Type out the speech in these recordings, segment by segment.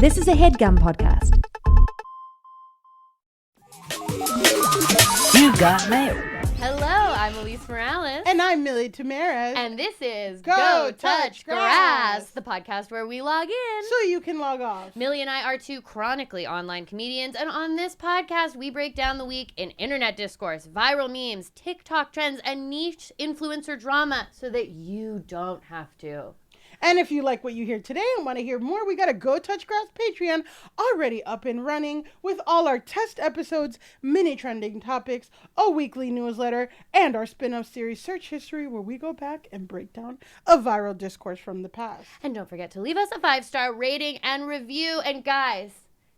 This is a HeadGum podcast. You got mail. Hello, I'm Elise Morales. And I'm Millie Tamaris. And this is Go Touch Grass, the podcast where we log in so you can log off. Millie and I are two chronically online comedians, and on this podcast, we break down the week in internet discourse, viral memes, TikTok trends, and niche influencer drama so that you don't have to. And if you like what you hear today and want to hear more, we got a Go Touch Grass Patreon already up and running with all our test episodes, mini trending topics, a weekly newsletter, and our spin-off series Search History, where we go back and break down a viral discourse from the past. And don't forget to leave us a 5-star rating and review. And guys,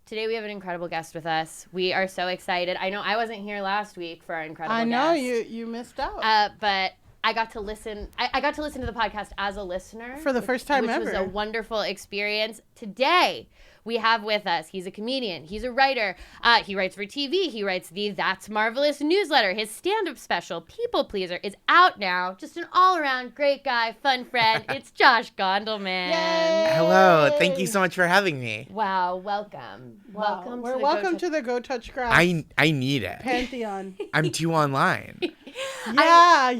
today we have an incredible guest with us. We are so excited. I know I wasn't here last week for our incredible guest. I know, you missed out. But I got to listen. I got to listen to the podcast as a listener for the first time ever, which was a wonderful experience. Today we have with us. He's a comedian. He's a writer. He writes for TV. He writes the That's Marvelous newsletter. His stand-up special, People Pleaser, is out now. Just an all-around great guy, fun friend. It's Josh Gondelman. Yay! Hello. Thank you so much for having me. Wow. Welcome. Wow. Welcome to the Go Touch Grass. I need it. Pantheon. I'm too online. Yeah,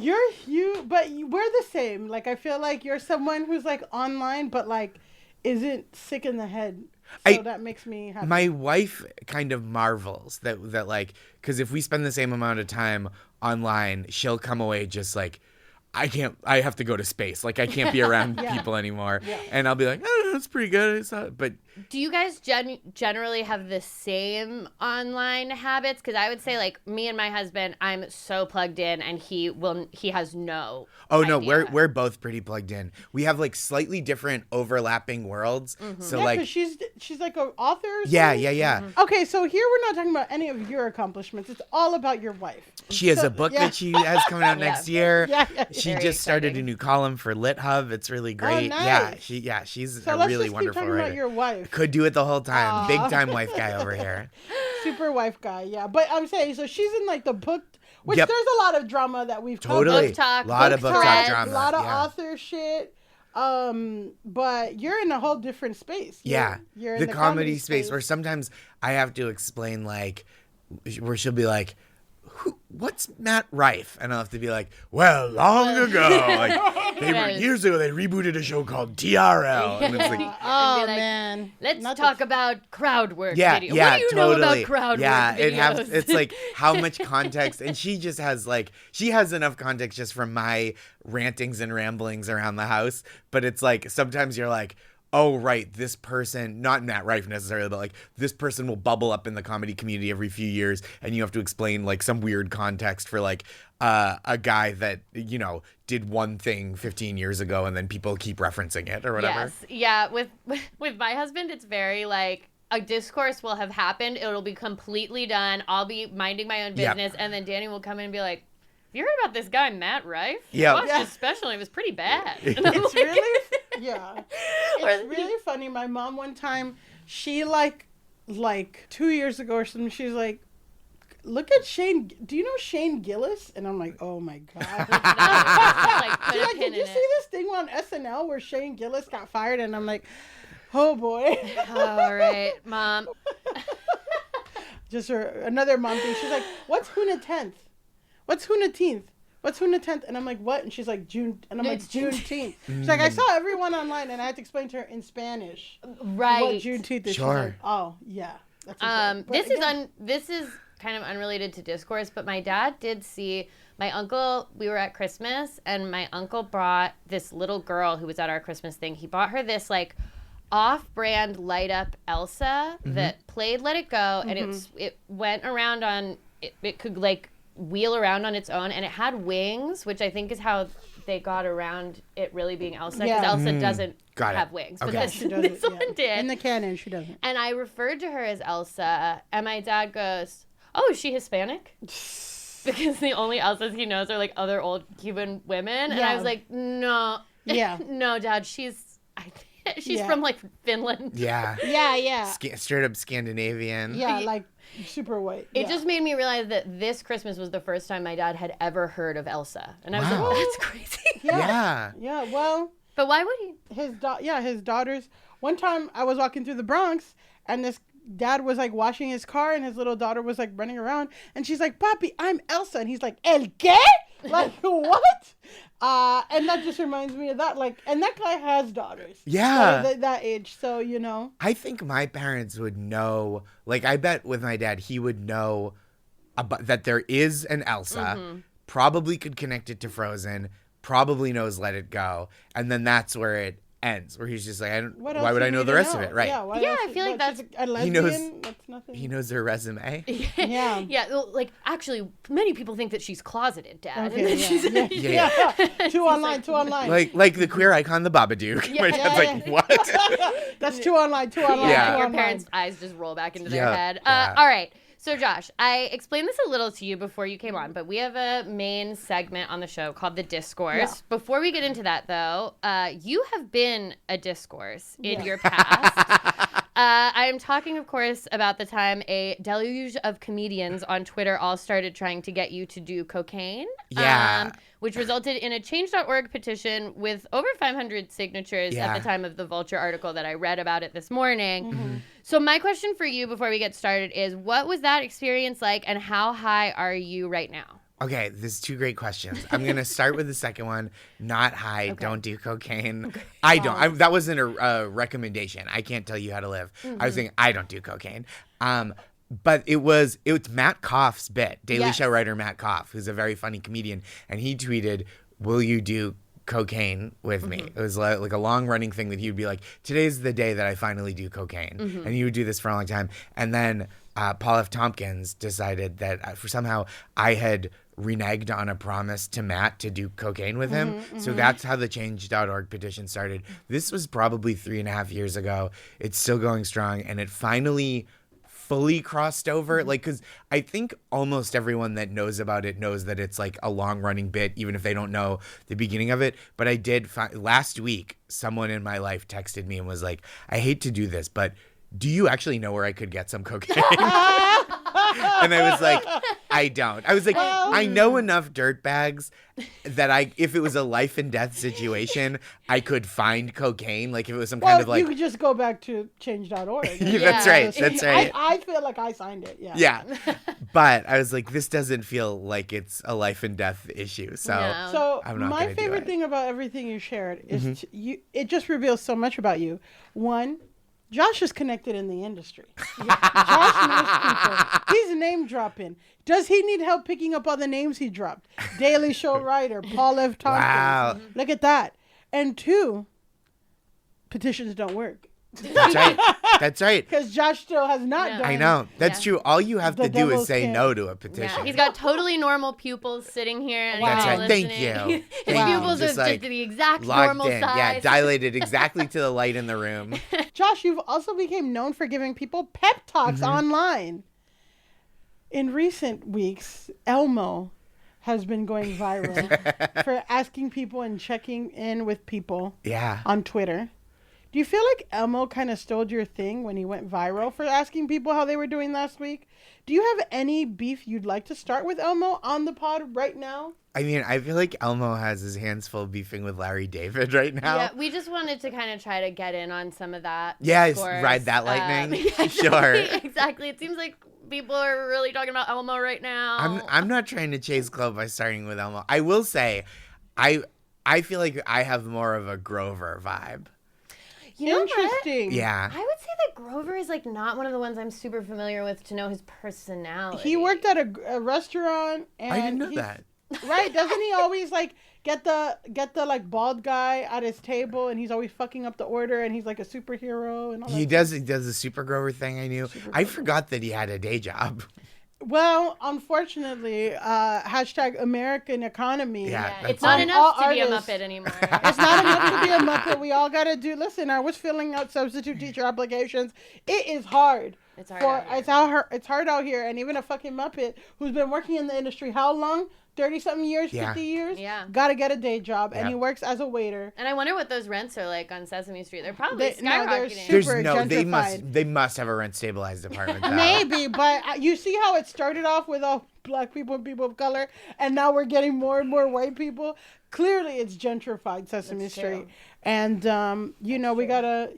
but we're the same. Like, I feel like you're someone who's like online, but like isn't sick in the head. So that makes me happy. My wife kind of marvels that like, because if we spend the same amount of time online, she'll come away just like, I have to go to space. Like, I can't be around people anymore. Yeah. And I'll be like, oh, that's pretty good. But do you guys generally have the same online habits? Because I would say, like, me and my husband, I'm so plugged in, and he has no idea. No, we're both pretty plugged in. We have like slightly different overlapping worlds. Mm-hmm. So yeah, like, because she's like an author or something? Yeah. Mm-hmm. Okay, so here we're not talking about any of your accomplishments. It's all about your wife. She has a book that she has coming out next year. Yeah. She Very just started exciting. a new column for Lit Hub. It's really great. Oh, nice. She's so a really wonderful keep talking writer. about your wife. Could do it the whole time. Big time wife guy over here. Super wife guy, yeah. But I'm saying, so she's in like the book, which there's a lot of drama that we've totally book talk, a lot of book talk drama, a lot of author shit. But you're in a whole different space. You're in the comedy space where sometimes I have to explain, like, where she'll be like, what's Matt Rife? And I'll have to be like, well, long ago, like, years ago, they rebooted a show called TRL. And it's like, man. Let's talk about crowd work video. Yeah, what do you totally. know about crowd work videos? It's like how much context, and she just has she has enough context just from my rantings and ramblings around the house. But it's like, sometimes you're like, oh, right, this person, not Matt Rife necessarily, but like this person will bubble up in the comedy community every few years, and you have to explain like some weird context for like a guy that, you know, did one thing 15 years ago and then people keep referencing it or whatever. Yes. Yeah, with my husband, it's very like, a discourse will have happened, it'll be completely done, I'll be minding my own business, and then Danny will come in and be like, have you heard about this guy, Matt Rife? Yeah. I watched his special and it was pretty bad. And It's really funny. My mom one time, she like 2 years ago or something, she's like, look at Shane. Do you know Shane Gillis? And I'm like, oh my God. She's like, did you see this thing on SNL where Shane Gillis got fired? And I'm like, oh boy. All right, Mom. Just another mom thing. She's like, what's Huna 10th? What's Hunateenth? What's Hunateenth? And I'm like, what? And she's like, June. And I'm like, Juneteenth. She's like, I saw everyone online, and I had to explain to her in Spanish. Right. What Juneteenth is. Sure. She's like, oh, yeah. That's this is kind of unrelated to discourse, but my dad did see my uncle. We were at Christmas, and my uncle brought this little girl who was at our Christmas thing. He bought her this like off-brand light up Elsa that played Let It Go, and it went around on. It could like wheel around on its own, and it had wings, which I think is how they got around it really being Elsa, because Elsa doesn't have wings, but this one did. In the canon, she doesn't. And I referred to her as Elsa, and my dad goes, oh, is she Hispanic? Because the only Elsas he knows are like other old Cuban women, and I was like, no, no, Dad, she's from like Finland. Yeah. Straight up Scandinavian. Yeah, like super white. It just made me realize that this Christmas was the first time my dad had ever heard of Elsa. And I was like, oh, that's crazy. Yeah. Well, But why would he? His daughters. One time I was walking through the Bronx and this dad was like washing his car and his little daughter was like running around and she's like, "Papi, I'm Elsa." And he's like, "El qué?" Like, what? And that just reminds me of that. Like, and that guy has daughters. Yeah. That age. So, you know. I think my parents would know, like, I bet with my dad, he would know about, that there is an Elsa, probably could connect it to Frozen, probably knows Let It Go, and then that's where it ends, where he's just like, why would I know the rest of it? Right. Yeah, I feel like that's... a lesbian. That's nothing. He knows her resume. Yeah. Yeah, well, like, actually, many people think that she's closeted, Dad. Okay, And then yeah. Two online. Like the queer icon, the Babadook. My dad's like, what? That's two online. Yeah. Your parents' eyes just roll back into their head. Yeah. All right. So, Josh, I explained this a little to you before you came on, but we have a main segment on the show called The Discourse. Yeah. Before we get into that, though, you have been a discourse in your past. I am talking, of course, about the time a deluge of comedians on Twitter all started trying to get you to do cocaine. Yeah. Which resulted in a Change.org petition with over 500 signatures at the time of the Vulture article that I read about it this morning. Mm-hmm. So my question for you before we get started is, what was that experience like and how high are you right now? Okay, there's two great questions. I'm going to start with the second one. Not high, don't do cocaine. Okay. I don't. That wasn't a recommendation. I can't tell you how to live. I was saying I don't do cocaine. But it was Matt Koff's bit, Daily Show writer Matt Koff, who's a very funny comedian, and he tweeted, "Will you do cocaine with me?" It was like a long-running thing that he would be like, "Today's the day that I finally do cocaine," and he would do this for a long time. And then Paul F. Tompkins decided that somehow I had reneged on a promise to Matt to do cocaine with him. So that's how the Change.org petition started. This was probably 3.5 years ago. It's still going strong, and it finally fully crossed over, like, because I think almost everyone that knows about it knows that it's like a long running bit, even if they don't know the beginning of it. But I did last week, someone in my life texted me and was like, "I hate to do this, but do you actually know where I could get some cocaine?" And I was like, I don't. I was like, I know enough dirtbags that if it was a life and death situation, I could find cocaine. Like if it was some kind of like... you could just go back to change.org. That's right. That's right. I feel like I signed it. Yeah. Yeah. But I was like, this doesn't feel like it's a life and death issue. So, I'm not my favorite thing about everything you shared is it just reveals so much about you. One, Josh is connected in the industry. Josh knows people. He's name dropping. Does he need help picking up all the names he dropped? Daily Show writer, Paul F. Tompkins. Wow. Look at that. And two, petitions don't work. That's right. That's right. Because Josh still has not done. I know. That's true. All you have to do is say no to a petition. Yeah. He's got totally normal pupils sitting here. And That's right. listening. Thank you. His pupils are just the exact normal size. Yeah, dilated exactly to the light in the room. Josh, you've also become known for giving people pep talks online. In recent weeks, Elmo has been going viral for asking people and checking in with people on Twitter. Do you feel like Elmo kind of stole your thing when he went viral for asking people how they were doing last week? Do you have any beef you'd like to start with Elmo on the pod right now? I mean, I feel like Elmo has his hands full beefing with Larry David right now. Yeah, we just wanted to kind of try to get in on some of that. Yeah, discourse. Ride that lightning. Exactly, sure. Exactly. It seems like people are really talking about Elmo right now. I'm not trying to chase clout by starting with Elmo. I will say, I feel like I have more of a Grover vibe. You know Interesting. What? Yeah. I would say that Grover is like not one of the ones I'm super familiar with to know his personality. He worked at a restaurant, and I didn't know that. Right? Doesn't he always like get the like bald guy at his table, and he's always fucking up the order, and he's like a superhero and all that. He does the Super Grover thing. I knew. I forgot that he had a day job. Well, unfortunately, hashtag American economy. Yeah, it's not enough to be a artists. Muppet anymore. It's not enough to be a Muppet. We all got to do. Listen, I was filling out substitute teacher applications. It is hard. It's hard. It's hard out here, and even a fucking Muppet who's been working in the industry how long? 30-something years, Yeah. 50 years. Yeah. Gotta get a day job. And Yep. he works as a waiter. And I wonder what those rents are like on Sesame Street. They're probably They're skyrocketing. There's super no. gentrified. They must have a rent stabilized apartment. Though. Maybe, but you see how it started off with all black people and people of color, and now we're getting more and more white people. Clearly, it's gentrified Sesame That's Street, true. and we gotta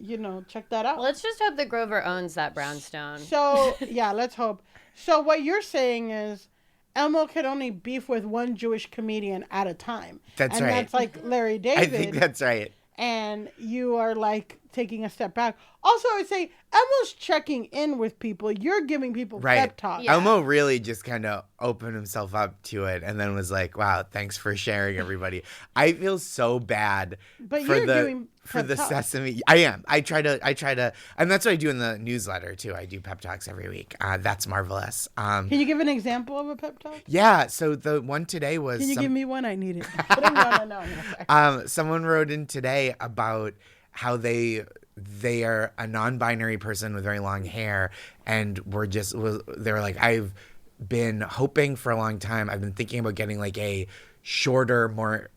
check that out. Well, let's just hope that Grover owns that brownstone. So yeah, let's hope. So what you're saying is, Elmo can only beef with one Jewish comedian at a time. That's and right. That's like Larry David. I think that's right. And you are like taking a step back. Also, I would say Elmo's checking in with people. You're giving people Right. pep talks. Yeah. Elmo really just kind of opened himself up to it and then was like, wow, thanks for sharing, everybody. I feel so bad But for you're the doing for pep the talks. Sesame. I am. I try to, and that's what I do in the newsletter too. I do pep talks every week. That's marvelous. Can you give an example of a pep talk? Yeah. So the one today was. Can you give me one? I need it. No. Someone wrote in today about how they are a non-binary person with very long hair, and they were like, I've been hoping for a long time. I've been thinking about getting like a shorter, more.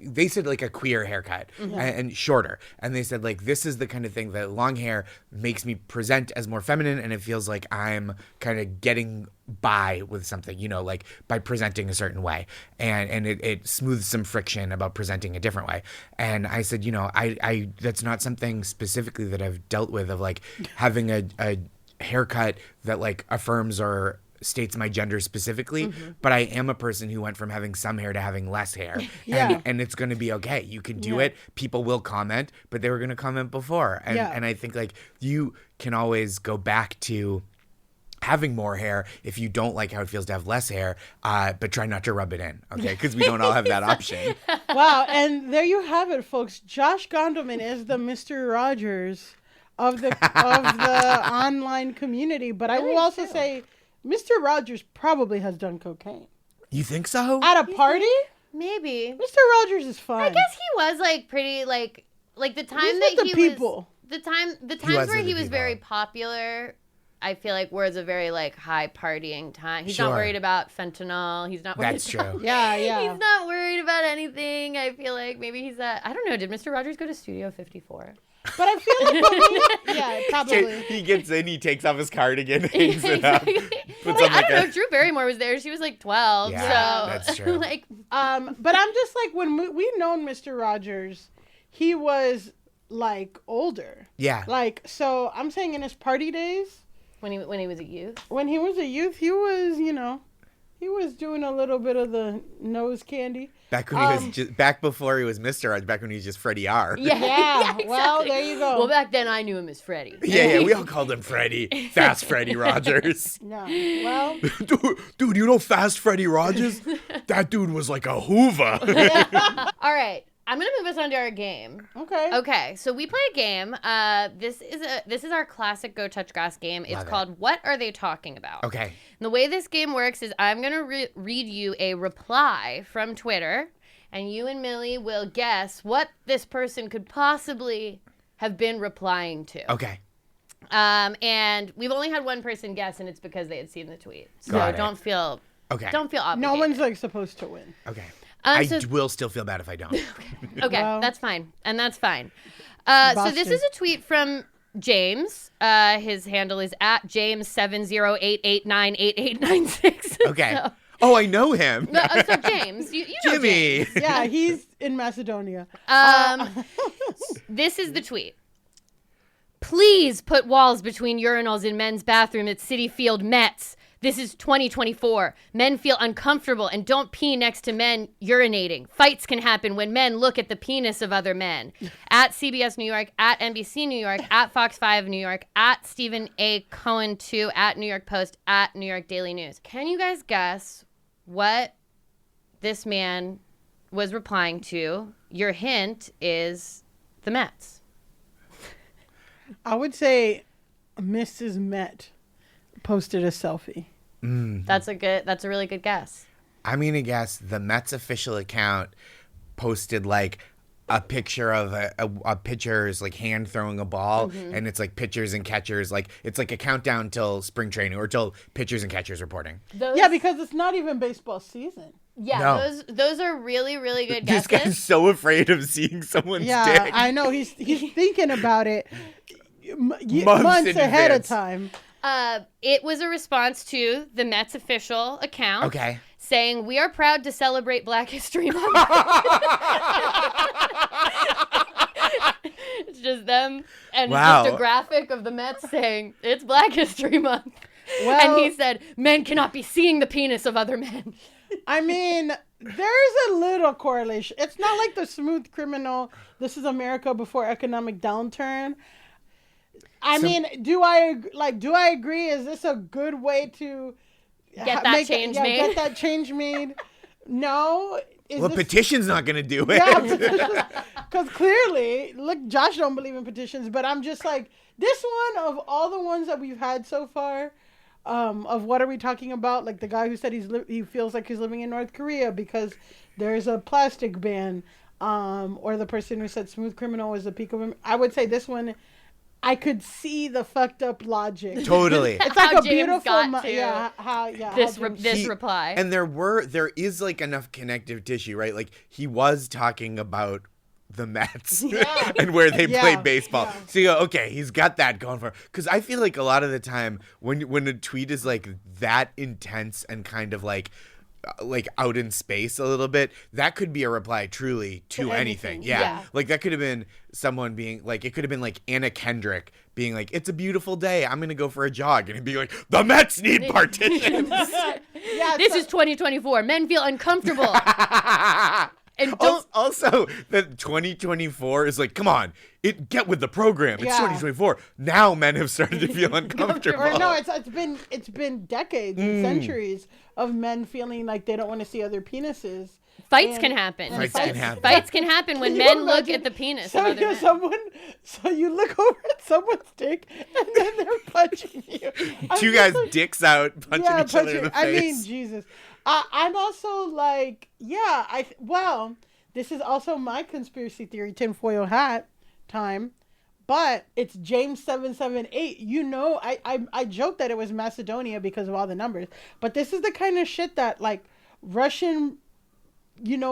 They said like a queer haircut and shorter. And they said like, this is the kind of thing that long hair makes me present as more feminine. And it feels like I'm kind of getting by with something, like by presenting a certain way. And it smooths some friction about presenting a different way. And I said, I that's not something specifically that I've dealt with, of like having a haircut that like affirms or states my gender specifically, but I am a person who went from having some hair to having less hair. Yeah. And it's going to be okay. You can do Yeah. it. People will comment, but they were going to comment before. And, Yeah. and I think like you can always go back to having more hair if you don't like how it feels to have less hair, but try not to rub it in, okay? Because we don't all have that option. Wow, and there you have it, folks. Josh Gondelman is the Mr. Rogers of the online community. But I will also say, Mr. Rogers probably has done cocaine You think so? at a party. Maybe. Mr. Rogers is fine. I guess he was like pretty like the time He's that with he the people. was the times was where with he the was very people. popular. I feel like was a very like high partying time. He's Sure. not worried about fentanyl. He's not worried That's about, true. Yeah, yeah. He's not worried about anything. I feel like maybe he's I don't know. Did Mr. Rogers go to Studio 54? But I feel like yeah, probably. He gets in, he takes off his cardigan, hangs it up. Puts on I like don't know if Drew Barrymore was there. She was like 12. Yeah, so that's true. like But I'm just like, when we known Mr. Rogers, he was like older. Yeah. Like, so I'm saying in his party days, when he was a youth. when he was a youth, he was, he was doing a little bit of the nose candy. Back when he was just back before he was Mr. Rogers, back when he was just Freddie R. Yeah. Yeah, well, exactly. there you go. Well, back then I knew him as Freddie. Yeah, we all called him Freddie. Fast Freddie Rogers. No, well, dude, you know Fast Freddie Rogers? That dude was like a Hoover. All right. I'm going to move us on to our game. okay. Okay, so we play a game. This is our classic Go Touch Grass game. It's Love it. called What Are They Talking About? Okay. And the way this game works is I'm going to read you a reply from Twitter, and you and Millie will guess what this person could possibly have been replying to. Okay. And we've only had one person guess, and it's because they had seen the tweet. So Got it. don't feel Okay. obligated. No one's like supposed to win. Okay. So- will still feel bad if I don't. Okay, Well- that's fine. And that's fine. So this Busted. is a tweet from James. His handle is at James7088898896. Okay. So, Oh, I know him. so James, you know Jimmy. James. Yeah, he's in Macedonia. This is the tweet. Please put walls between urinals in men's bathroom at Citi Field Mets. This is 2024. Men feel uncomfortable and don't pee next to men urinating. Fights can happen when men look at the penis of other men. At CBS New York, at NBC New York, at Fox 5 New York, at Stephen A. Cohen 2, at New York Post, at New York Daily News. Can you guys guess what this man was replying to? Your hint is the Mets. I would say Mrs. Met posted a selfie. That's a really good guess. I'm going to guess the Mets official account posted like a picture of a pitcher's like hand throwing a ball, and it's like pitchers and catchers, like it's like a countdown till spring training or till pitchers and catchers reporting. Yeah, because it's not even baseball season. Yeah, No. those are really, really good This guesses. guy's so afraid of seeing someone's Yeah, dick. I know. He's thinking about it Months months in ahead of advance. time. It was a response to the Mets official account. Okay. Saying, we are proud to celebrate Black History Month. It's just them and Wow. just a graphic of the Mets saying, it's Black History Month. Well, And he said, men cannot be seeing the penis of other men. I mean, there's a little correlation. It's not like the Smooth Criminal, this is America before economic downturn. I mean, do I agree? Is this a good way to Get that change made? Get that change made? No. Petition's not going to do it. Yeah, because clearly, look, Josh don't believe in petitions, but I'm just like, this one of all the ones that we've had so far, of what are we talking about? Like the guy who said he feels like he's living in North Korea because there's a plastic ban, or the person who said Smooth Criminal was the peak of him. I would say this one, I could see the fucked up logic. Totally. It's like How a James beautiful, got to this. reply. And there is like enough connective tissue, right? Like he was talking about the Mets and where they play baseball. Yeah. So you go, okay, he's got that going for him. Because I feel like a lot of the time when a tweet is like that intense and kind of like out in space a little bit, that could be a reply truly to anything. Yeah. Like that could have been someone being like, it could have been like Anna Kendrick being like, it's a beautiful day, I'm gonna go for a jog, and it'd be like, the Mets need partitions. This is 2024. Men feel uncomfortable. And don't also that 2024 is like, come on, get with the program. It's 2024. Now men have started to feel uncomfortable. Or no, it's been decades and centuries of men feeling like they don't want to see other penises. Fights can happen. Fights can happen. When Can men you look imagine? at the penis So of other men. so you look over at someone's dick and then they're punching you. Two guys dicks out, punching each other in the face. I mean, Jesus. I'm also like, this is also my conspiracy theory tinfoil hat time, but it's James 778. You know, I joked that it was Macedonia because of all the numbers, but this is the kind of shit that like Russian,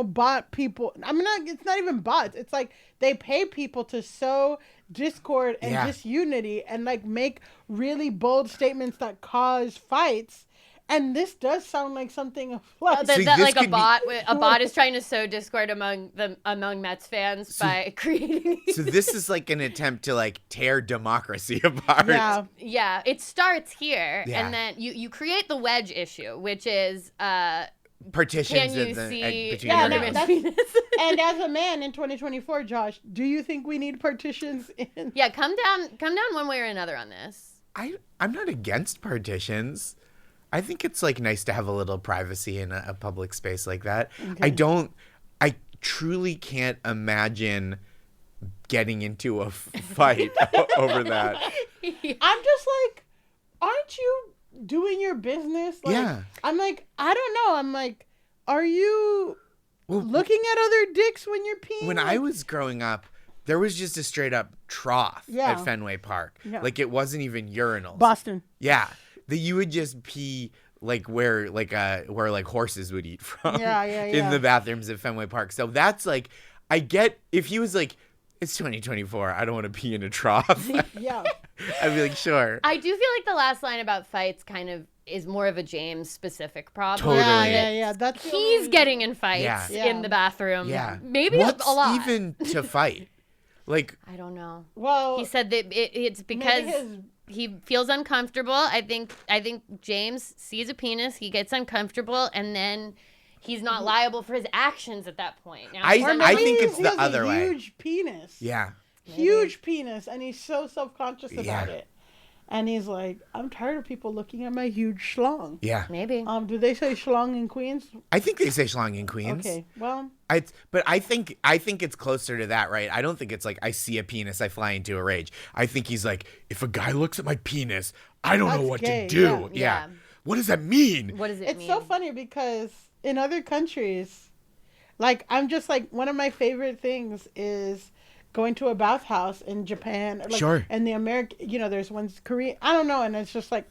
bot people. I mean, it's not even bots. It's like they pay people to sow discord and disunity and like make really bold statements that cause fights. And this does sound like something of like A bot is trying to sow discord among Mets fans by creating. So this is like an attempt to like tear democracy apart. Yeah, it starts here, Yeah. and then you create the wedge issue, which is Partitions can you between see? your no, hands. And as a man in 2024, Josh, do you think we need partitions in? Yeah, come down one way or another on this. I'm not against partitions. I think it's like nice to have a little privacy in a public space like that. Okay. I truly can't imagine getting into a fight over that. I'm just like, aren't you doing your business? Like, Yeah. I'm like, I don't know. I'm like, are you looking at other dicks when you're peeing? When I was growing up, there was just a straight up trough at Fenway Park. Yeah. Like it wasn't even urinals. Boston. Yeah. That you would just pee like where horses would eat from. In the bathrooms at Fenway Park. So that's like, I get if he was like, it's 2024, I don't want to pee in a trough. Yeah. I'd be like, sure. I do feel like the last line about fights kind of is more of a James specific problem. Totally. Yeah. That's He's getting in fights Yeah. in the bathroom. Yeah. Maybe What's a lot. even to fight? Like, I don't know. Well, He said that it's because he feels uncomfortable. I think James sees a penis, he gets uncomfortable, and then he's not liable for his actions at that point. Now, I maybe think he it's the has other a way. huge penis. yeah. Huge penis, and he's so self-conscious about Yeah. it. And he's like, I'm tired of people looking at my huge schlong. Yeah. maybe. Do they say schlong in Queens? I think they say schlong in Queens. Okay, well, But I think it's closer to that, right? I don't think it's like I see a penis, I fly into a rage. I think he's like, if a guy looks at my penis, I don't know That's what gay, to do. yeah. Yeah. What does that mean? What does it it's mean? so funny because in other countries, like, I'm just like, one of my favorite things is going to a bathhouse in Japan. Like, Sure. And the American, there's one's Korean, I don't know, and it's just like,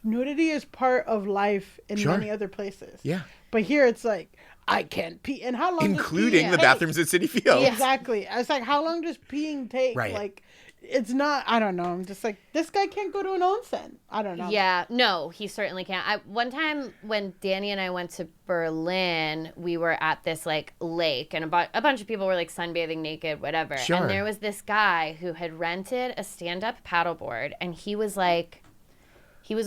nudity is part of life in Sure. many other places. Yeah. But here it's like, I can't pee. And how long Including does the peeing bathrooms at City Field. take? Exactly. It's like, how long does peeing take? Right. Like, it's not, I don't know. I'm just like, this guy can't go to an onsen. I don't know. Yeah, no, he certainly can't. One time when Danny and I went to Berlin, we were at this like lake, and a bunch of people were like sunbathing naked, whatever. Sure. And there was this guy who had rented a stand-up paddleboard, and he was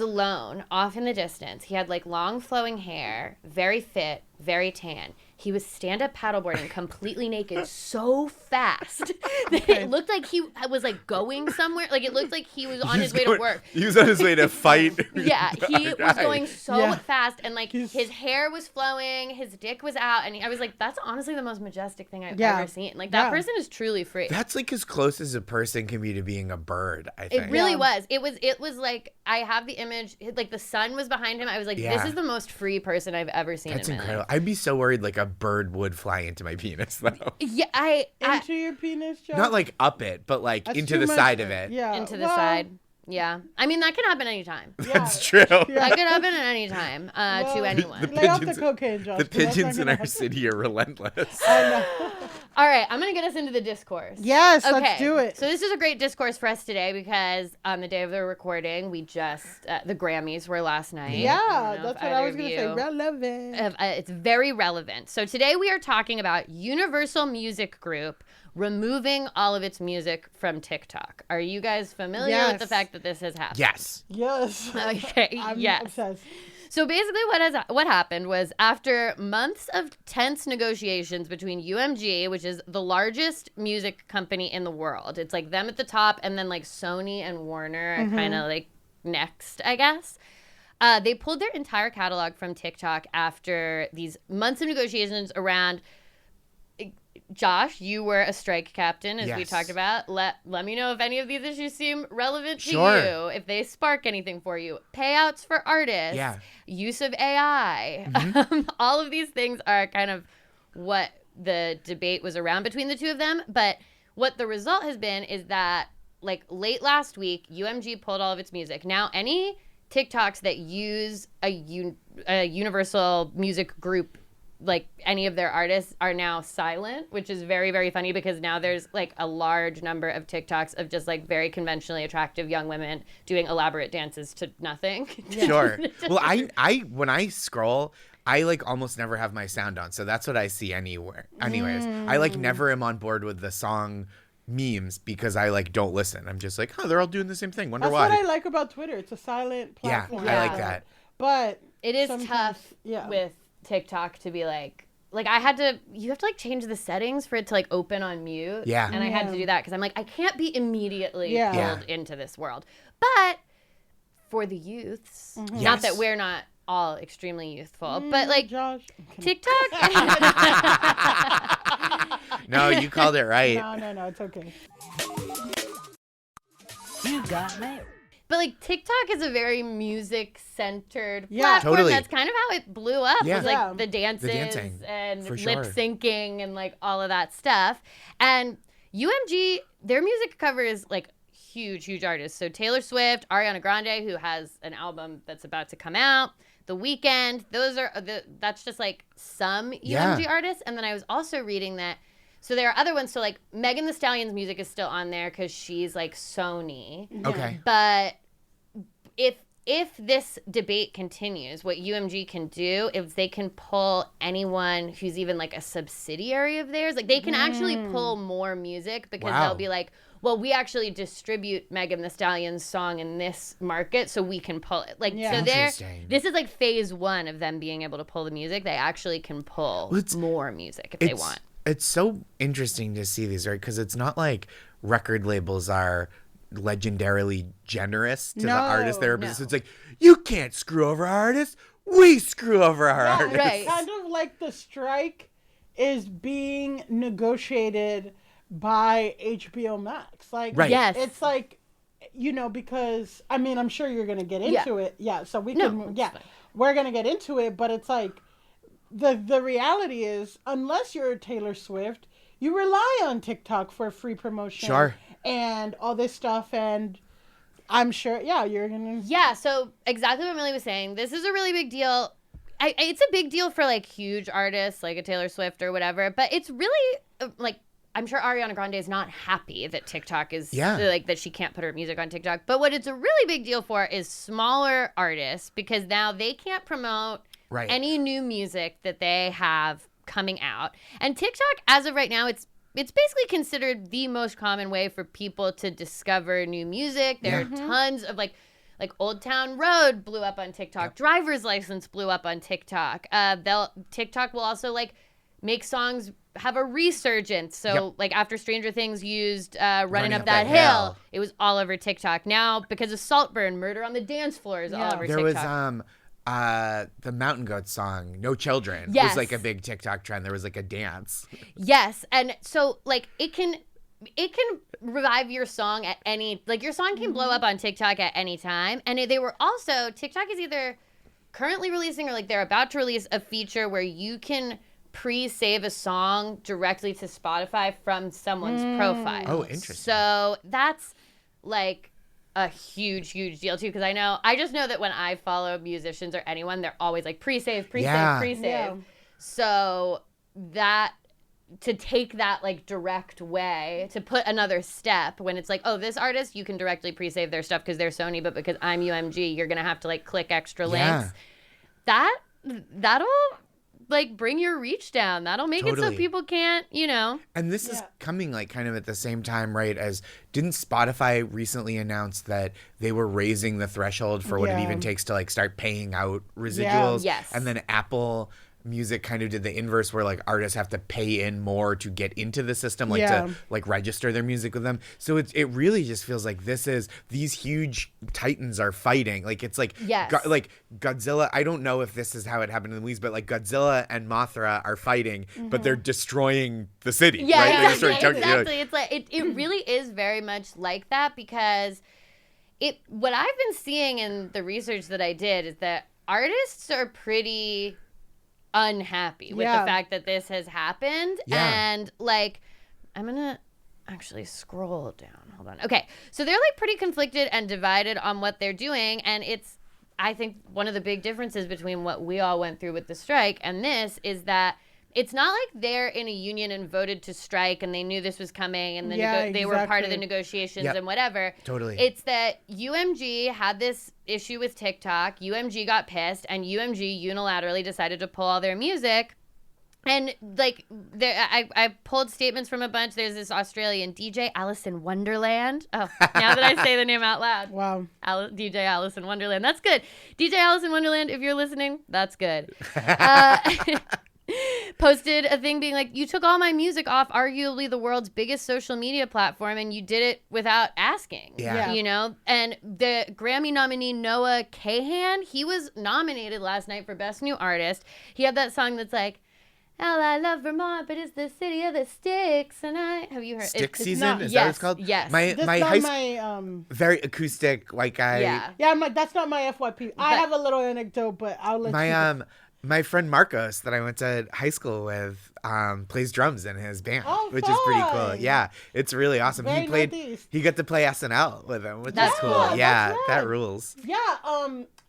alone, off in the distance. He had like long flowing hair, very fit, very tan. He was stand-up paddleboarding completely naked so fast that it looked like he was like going somewhere. Like it looked like he was on his way to work. He was on his way to fight. Yeah, he was going so Yeah. fast, and like his hair was flowing, his dick was out, and I was like, that's honestly the most majestic thing I've ever seen. Like that person is truly free. That's like as close as a person can be to being a bird, I think. It really was. It was like, I have the image, like the sun was behind him. I was like, this is the most free person I've ever seen That's in my incredible. life. I'd be so worried like a bird would fly into my penis, though. Yeah, Into your penis, Josh? Not like up it, but like That's into too the much. side of it. Yeah. into the Well, side. Yeah. I mean, that can happen anytime. That's true. That could happen at any time to anyone. Lay off the cocaine, Josh. The 'cause that's not pigeons in gonna our happen. city are relentless. I know. All right, I'm going to get us into the discourse. Yes, Okay, let's do it. So this is a great discourse for us today because on the day of the recording, we just, the Grammys were last night. Yeah, I don't know that's if what I either was of going to say. you Relevant. it's very relevant. So today we are talking about Universal Music Group removing all of its music from TikTok. Are you guys familiar with the Yes. fact that this has happened? Yes. Yes. Okay, I'm yes. obsessed. So basically what happened was after months of tense negotiations between UMG, which is the largest music company in the world. It's like them at the top, and then like Sony and Warner are kind of like next, I guess. They pulled their entire catalog from TikTok after these months of negotiations around. Josh, you were a strike captain, as we Yes. talked about. Let me know if any of these issues seem relevant to Sure. you, if they spark anything for you. Payouts for artists, Yeah. use of AI. All of these things are kind of what the debate was around between the two of them. But what the result has been is that, like, late last week, UMG pulled all of its music. Now, any TikToks that use a Universal Music Group, like any of their artists, are now silent, which is very, very funny because now there's like a large number of TikToks of just like very conventionally attractive young women doing elaborate dances to nothing. Sure. Well, I when I scroll, I like almost never have my sound on, so that's what I see anywhere. Anyways, I like never am on board with the song memes because I like don't listen. I'm just like, oh, they're all doing the same thing. Wonder That's why. what I like about Twitter. It's a silent Yeah, platform. I like that. But It is sometimes- tough yeah. with TikTok to be like you have to like change the settings for it to like open on mute. Yeah. And I had to Yeah. do that because I'm like, I can't be immediately Yeah. pulled into this world. But for the youths, not Yes. that we're not all extremely youthful, but like Josh. TikTok. No, you called it right. No, it's okay. You got mail. But like TikTok is a very music-centered Yeah. platform. Totally. That's kind of how it blew up. Yeah. Was like Yeah. the dances dancing, and for sure. lip syncing and like all of that stuff. And UMG, their music covers like huge artists. So Taylor Swift, Ariana Grande, who has an album that's about to come out, The Weeknd. That's just like some UMG Yeah. artists. And then I was also reading that. So there are other ones. So like Megan Thee Stallion's music is still on there because she's like Sony. Okay. But if this debate continues, what UMG can do is they can pull anyone who's even like a subsidiary of theirs. Like they can actually pull more music because Wow. they'll be like, well, we actually distribute Megan Thee Stallion's song in this market, so we can pull it. Like Yeah. so Interesting. this is like phase one of them being able to pull the music. They actually can pull Well, it's- more music if they want. It's so interesting to see these, right? Because it's not like record labels are legendarily generous to the No, artists they're no. It's like, you can't screw over our artists. We screw over our artists. right. Kind of like the strike is being negotiated by HBO Max. Like, Right. Yes. it's like, because I mean, I'm sure you're gonna get into it. Yeah. So we No, can. it's Yeah, fine. we're gonna get into it. But it's like, the reality is, unless you're a Taylor Swift, you rely on TikTok for free promotion. Sure. And all this stuff, and I'm sure. Yeah, you're gonna. Yeah, so exactly what Millie was saying. This is a really big deal. It's a big deal for like huge artists like a Taylor Swift or whatever, but it's really like I'm sure Ariana Grande is not happy that TikTok is like that she can't put her music on TikTok. But what it's a really big deal for is smaller artists, because now they can't promote any new music that they have coming out. And TikTok, as of right now, it's basically considered the most common way for people to discover new music. There are tons of like Old Town Road blew up on TikTok. Driver's License blew up on TikTok. TikTok will also like make songs have a resurgence. So like after Stranger Things used Running Up That Hill, it was all over TikTok. Now because of Saltburn, Murder on the Dance Floor is all over TikTok. There was the Mountain Goats song, No Children, was like a big TikTok trend. There was like a dance. Yes. And so like it can revive your song at any, like your song can blow up on TikTok at any time. And they were also, TikTok is either currently releasing or like they're about to release a feature where you can pre-save a song directly to Spotify from someone's profile. Oh, interesting. So that's like a huge deal too, because I just know that when I follow musicians or anyone, they're always like pre-save. Yeah. So that, to take that like direct way to put another step when it's like, oh, this artist, you can directly pre-save their stuff because they're Sony, but because I'm UMG, you're gonna have to like click extra links. That'll like bring your reach down. That'll make it so people can't, And this is coming like kind of at the same time, right? As didn't Spotify recently announce that they were raising the threshold for what it even takes to like start paying out residuals? Yes. And then Apple Music kind of did the inverse, where like artists have to pay in more to get into the system, like to like register their music with them. So it really just feels like these huge titans are fighting. Like it's like like Godzilla. I don't know if this is how it happened in the movies, but like Godzilla and Mothra are fighting, but they're destroying the city. Yeah, exactly. It's like it really is very much like that, because what I've been seeing in the research that I did is that artists are pretty unhappy with the fact that this has happened. And like I'm gonna actually scroll down, hold on. Okay, so they're like pretty conflicted and divided on what they're doing, and it's, I think, one of the big differences between what we all went through with the strike and this is that it's not like they're in a union and voted to strike and they knew this was coming and they were part of the negotiations and whatever. Totally. It's that UMG had this issue with TikTok. UMG got pissed and UMG unilaterally decided to pull all their music. And like I pulled statements from a bunch. There's this Australian DJ, Alice in Wonderland. Oh, now that I say the name out loud. Wow. DJ Alice in Wonderland. That's good. DJ Alice in Wonderland, if you're listening, that's good. Posted a thing being like, you took all my music off arguably the world's biggest social media platform and you did it without asking. And the Grammy nominee Noah Kahan, he was nominated last night for Best New Artist. He had that song that's like, "Hell, I love Vermont, but it's the city of the sticks." And have you heard Stick Season? Is that what it's called? Yes. My very acoustic white guy. Yeah, I'm like, that's not my FYP. I have a little anecdote, but I'll let you. My friend Marcos that I went to high school with plays drums in his band, which is pretty cool. Yeah, it's really awesome. He got to play SNL with him, which is cool. Yeah, that rules. Yeah,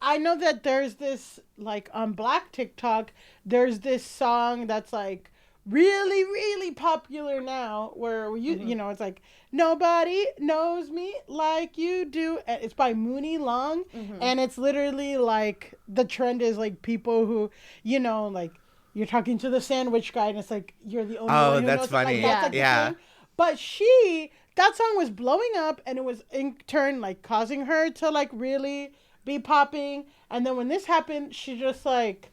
I know that there's this, like, on Black TikTok, there's this song that's like really, really popular now, where you know, it's like, "Nobody knows me like you do." And it's by Mooney Long, and it's literally like the trend is like people who, you know, like you're talking to the sandwich guy, and it's like you're the only one who that's knows funny. It. Like, that's like the thing. But that song was blowing up, and it was in turn like causing her to like really be popping. And then when this happened, she just like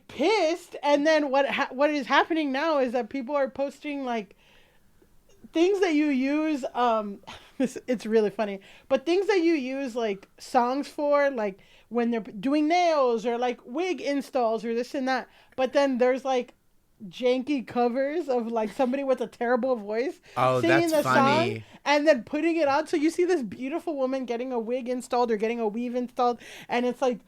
pissed. And then what is happening now is that people are posting like things that you use, it's really funny, but things that you use like songs for, like when they're doing nails or like wig installs or this and that, but then there's like janky covers of like somebody with a terrible voice singing the song and then putting it on. So you see this beautiful woman getting a wig installed or getting a weave installed, and it's like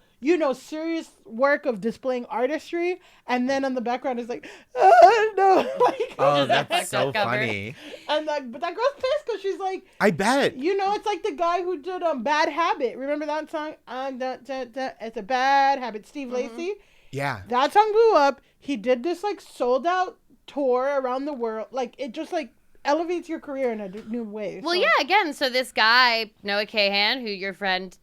serious work of displaying artistry, and then on the background is like, oh, no. Like, Oh, Just a that's so fucked up cover. funny. and like, but that girl's pissed because she's like, I bet. it's like the guy who did Bad Habit. Remember that song? It's a bad habit. Steve Lacy. Yeah. That song blew up. He did this like sold out tour around the world. Like it just like elevates your career in a new way. Well, So- yeah, again, so this guy, Noah Kahan, who your friend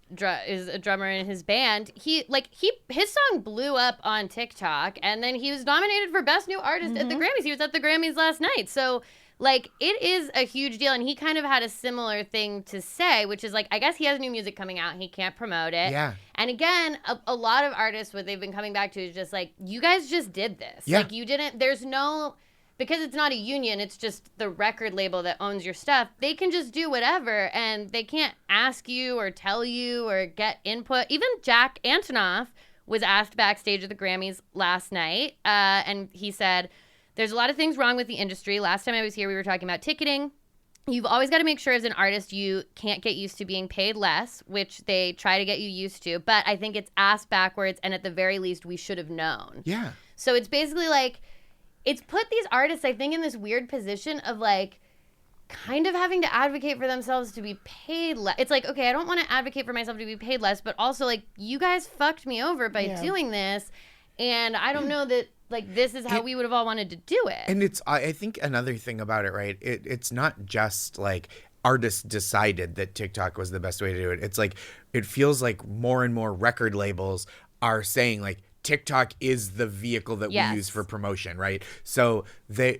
is a drummer in his band, his song blew up on TikTok, and then he was nominated for Best New Artist at the Grammys. He was at the Grammys last night. So, like, it is a huge deal, and he kind of had a similar thing to say, which is, like, I guess he has new music coming out, and he can't promote it. Yeah. And again, a lot of artists, what they've been coming back to is just, like, you guys just did this. Yeah. Like, you didn't, there's no... Because it's not a union, it's just the record label that owns your stuff. They can just do whatever, and they can't ask you or tell you or get input. Even Jack Antonoff was asked backstage at the Grammys last night, and he said, there's a lot of things wrong with the industry. Last time I was here, we were talking about ticketing. You've always got to make sure as an artist you can't get used to being paid less, which they try to get you used to. But I think it's ass backwards, and at the very least, we should have known. Yeah. So it's basically like... It's put these artists, I think, in this weird position of, like, kind of having to advocate for themselves to be paid less. It's like, okay, I don't want to advocate for myself to be paid less, but also, like, you guys fucked me over by doing this, and I don't know that, like, this is how we would have all wanted to do it. And I think another thing about it, right? It's not just like artists decided that TikTok was the best way to do it. It's like, it feels like more and more record labels are saying, like, TikTok is the vehicle that we use for promotion, right? So they're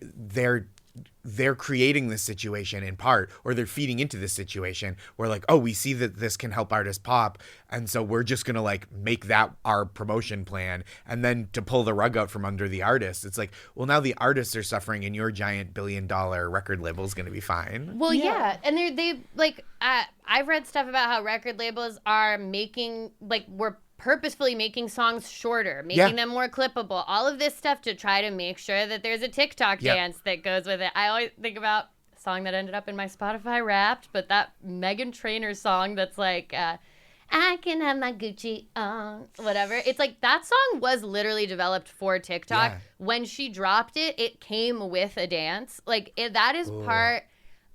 creating this situation in part, or they're feeding into this situation where, like, oh, we see that this can help artists pop, and so we're just gonna like make that our promotion plan, and then to pull the rug out from under the artists, it's like, well, now the artists are suffering, and your giant $1 billion record label is gonna be fine. Well, yeah, and they like I've read stuff about how record labels are making we're purposefully making songs shorter, making them more clippable, all of this stuff to try to make sure that there's a TikTok dance that goes with it. I always think about a song that ended up in my Spotify Wrapped, but that Meghan Trainor song that's like, I can have my Gucci on, whatever. It's like that song was literally developed for TikTok. Yeah. When she dropped it, it came with a dance. Like that is part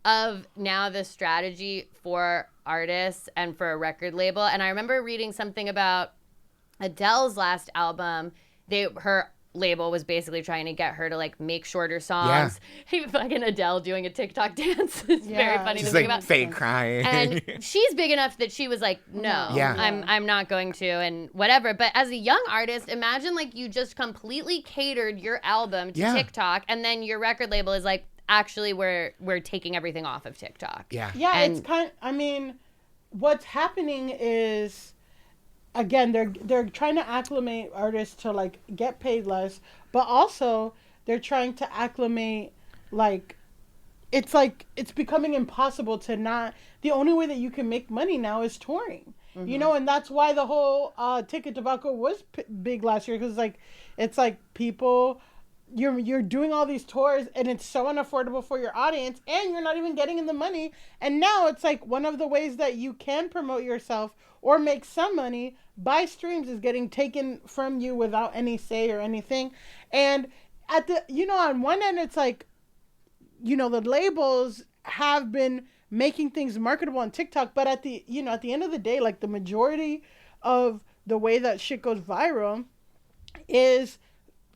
of now the strategy for artists and for a record label. And I remember reading something about Adele's last album. Her label was basically trying to get her to like make shorter songs. Yeah. Fucking Adele doing a TikTok dance is very funny She's to think like about. fake crying. And she's big enough that she was like, no, I'm not going to, and whatever. But as a young artist, imagine like you just completely catered your album to TikTok, and then your record label is like, actually, we're taking everything off of TikTok. Yeah, and it's I mean, what's happening is, again, they're trying to acclimate artists to like get paid less, but also they're trying to acclimate it's becoming impossible to not. The only way that you can make money now is touring. Mm-hmm. And that's why the whole ticket debacle was big last year, because it's like people. You're doing all these tours, and it's so unaffordable for your audience, and you're not even getting in the money. And now it's like one of the ways that you can promote yourself or make some money by streams is getting taken from you without any say or anything. And at the on one end, it's like, the labels have been making things marketable on TikTok, but at the end of the day, like the majority of the way that shit goes viral is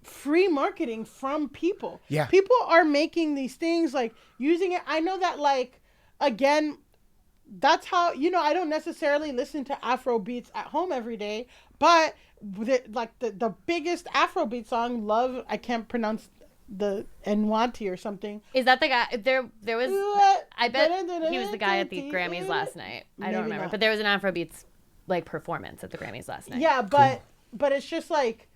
free marketing from people. Yeah. People are making these things, like using it. I know that, like, again, that's how, I don't necessarily listen to Afro beats at home every day, but the biggest Afrobeat song, Love, I can't pronounce the Nwati or something. Is that the guy? There was, I bet he was the guy at the Grammys last night. I don't remember, but there was an Afrobeats like performance at the Grammys last night. Yeah, but it's just like,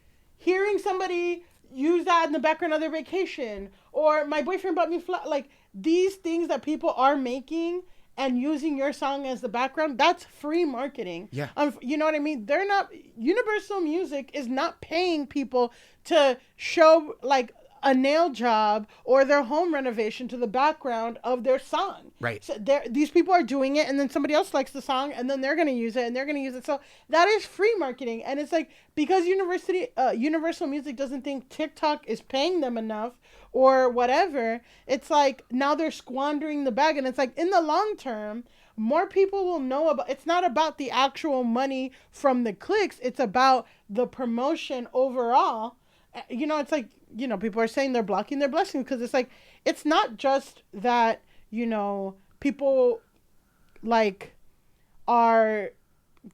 hearing somebody use that in the background of their vacation, or my boyfriend bought me like these things that people are making and using your song as the background, that's free marketing. Yeah. You know what I mean? They're not, Universal Music is not paying people to show like a nail job or their home renovation to the background of their song. Right. So these people are doing it, and then somebody else likes the song, and then they're going to use it, and they're going to use it. So that is free marketing. And it's like, because Universal Music doesn't think TikTok is paying them enough or whatever, it's like now they're squandering the bag. And it's like, in the long term, more people will know about, it's not about the actual money from the clicks, it's about the promotion overall. You know, it's like, you know, people are saying they're blocking their blessings, because it's like, it's not just that, you know, people like are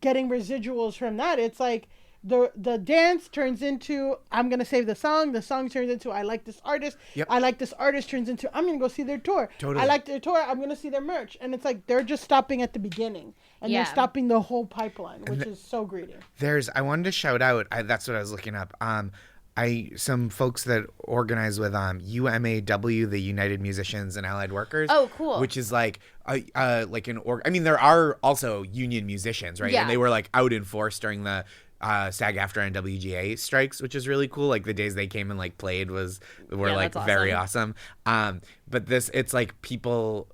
getting residuals from that. It's like the dance turns into, I'm going to save the song turns into, I like this artist. Yep. I like this artist turns into, I'm going to go see their tour. Totally. I like their tour, I'm going to see their merch. And it's like, they're just stopping at the beginning, and they're stopping the whole pipeline, which is so greedy. I wanted to shout out, that's what I was looking up. Some folks that organize with UMAW, the United Musicians and Allied Workers. Oh, cool. Which is like I mean, there are also union musicians, right? Yeah. And they were like out in force during the SAG-AFTRA and WGA strikes, which is really cool. Like the days they came and like played were like that's very awesome. But it's like people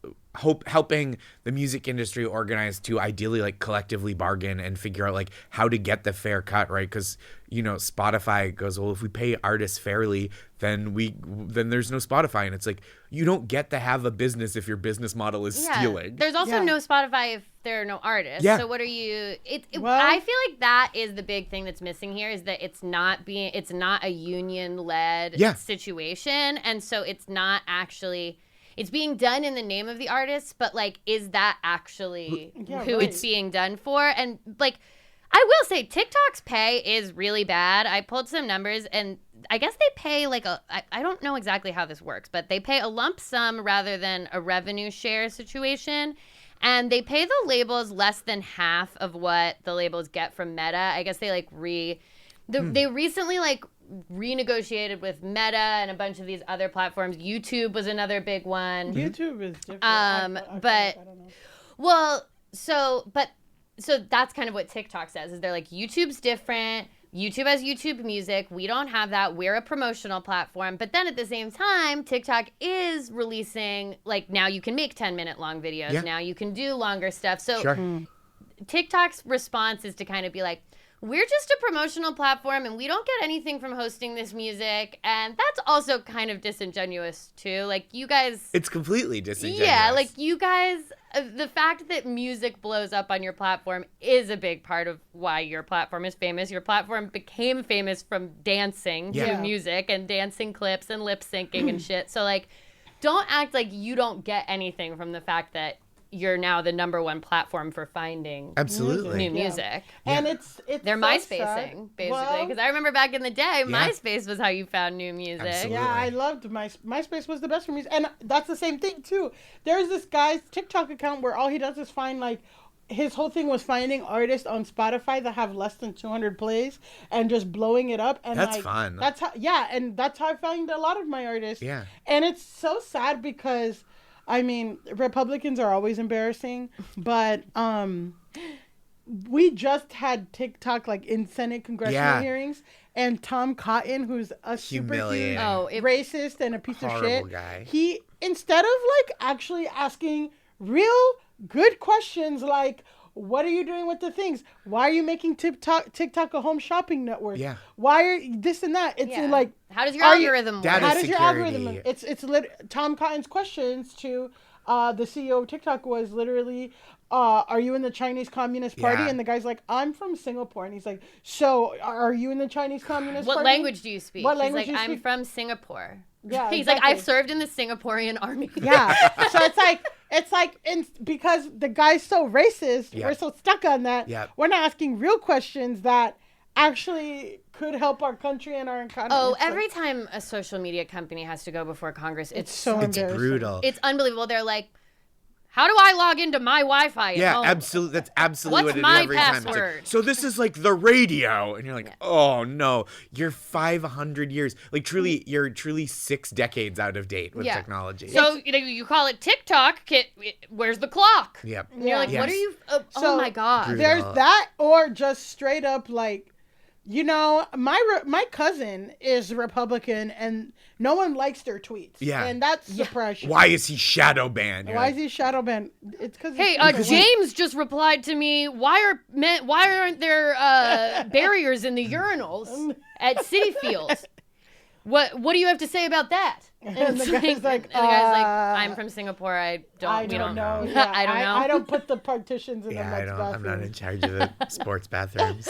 helping the music industry organize to ideally like collectively bargain and figure out like how to get the fair cut, right? Because, you know, Spotify goes, well, if we pay artists fairly, then there's no Spotify. And it's like, you don't get to have a business if your business model is stealing. There's also no Spotify if there are no artists. Yeah. So what are you? Well, I feel like that is the big thing that's missing here, is that it's not a union led situation, and so it's not actually. It's being done in the name of the artist, but like, is that actually who it's being done for? And like, I will say TikTok's pay is really bad. I pulled some numbers, and I guess they pay like I don't know exactly how this works, but they pay a lump sum rather than a revenue share situation. And they pay the labels less than half of what the labels get from Meta. I guess they like they recently like renegotiated with Meta and a bunch of these other platforms. YouTube was another big one. YouTube is different. But I don't know. well, so that's kind of what TikTok says, is they're like, YouTube's different. YouTube has YouTube Music. We don't have that. We're a promotional platform. But then at the same time, TikTok is releasing, like, now you can make 10-minute long videos. Yeah. Now you can do longer stuff. So Sure. TikTok's response is to kind of be like, we're just a promotional platform and we don't get anything from hosting this music. And that's also kind of disingenuous too. Like, you guys... It's completely disingenuous. Yeah, like, you guys... the fact that music blows up on your platform is a big part of why your platform is famous. Your platform became famous from dancing to music and dancing clips and lip syncing and shit. So, like, don't act like you don't get anything from the fact that you're now the number one platform for finding new music. And it's they're so MySpacing, sad. basically. Because I remember back in the day, MySpace was how you found new music. Absolutely. Yeah, I loved MySpace was the best for music. And that's the same thing, too. There's this guy's TikTok account where all he does is find, like, his whole thing was finding artists on Spotify that have less than 200 plays and just blowing it up. And That's like, fun. That's how, and that's how I found a lot of my artists. Yeah. And it's so sad because, I mean, Republicans are always embarrassing, but we just had TikTok like in Senate congressional hearings, and Tom Cotton, who's a super huge racist and a piece of shit, guy. He, instead of like actually asking real good questions like, what are you doing with the things? Why are you making TikTok a home shopping network? Yeah. Why are this and that? It's like, how does your algorithm work? Data how does your security. algorithm? It's Tom Cotton's questions to the CEO of TikTok was literally, are you in the Chinese Communist Party? Yeah. And the guy's like, I'm from Singapore. And he's like, so are you in the Chinese Communist What Party? language do you speak? What language He's like, do you I'm speak? from Singapore. Yeah, He's exactly. like, I've served in the Singaporean army. Yeah. So it's like, because the guy's so racist, we're so stuck on that. Yep. We're not asking real questions that actually could help our country and our economy. Oh, It's every time a social media company has to go before Congress, it's so It's embarrassing. brutal. It's unbelievable. They're like, how do I log into my Wi-Fi at home? Absolutely. That's absolutely What's what it my is every time. It's like, password? so this is like the radio, and you're like, oh no, you're 500 years, like you're truly 6 decades out of date with technology. So you call it TikTok. Where's the clock? Yep. And you're like, Yes. what are you? So, oh my god. Brutal. There's that, or just straight up like You know, my cousin is Republican, and no one likes their tweets. Yeah. And that's suppression. Why is he shadow banned? Why is he shadow banned? It's because Hey, James just replied to me. Why aren't there barriers in the urinals at City Fields? What do you have to say about that? And the guy's like, I'm from Singapore. I don't know. Yeah, I don't know. I don't put the partitions in the next bathroom. I'm not in charge of the sports bathrooms.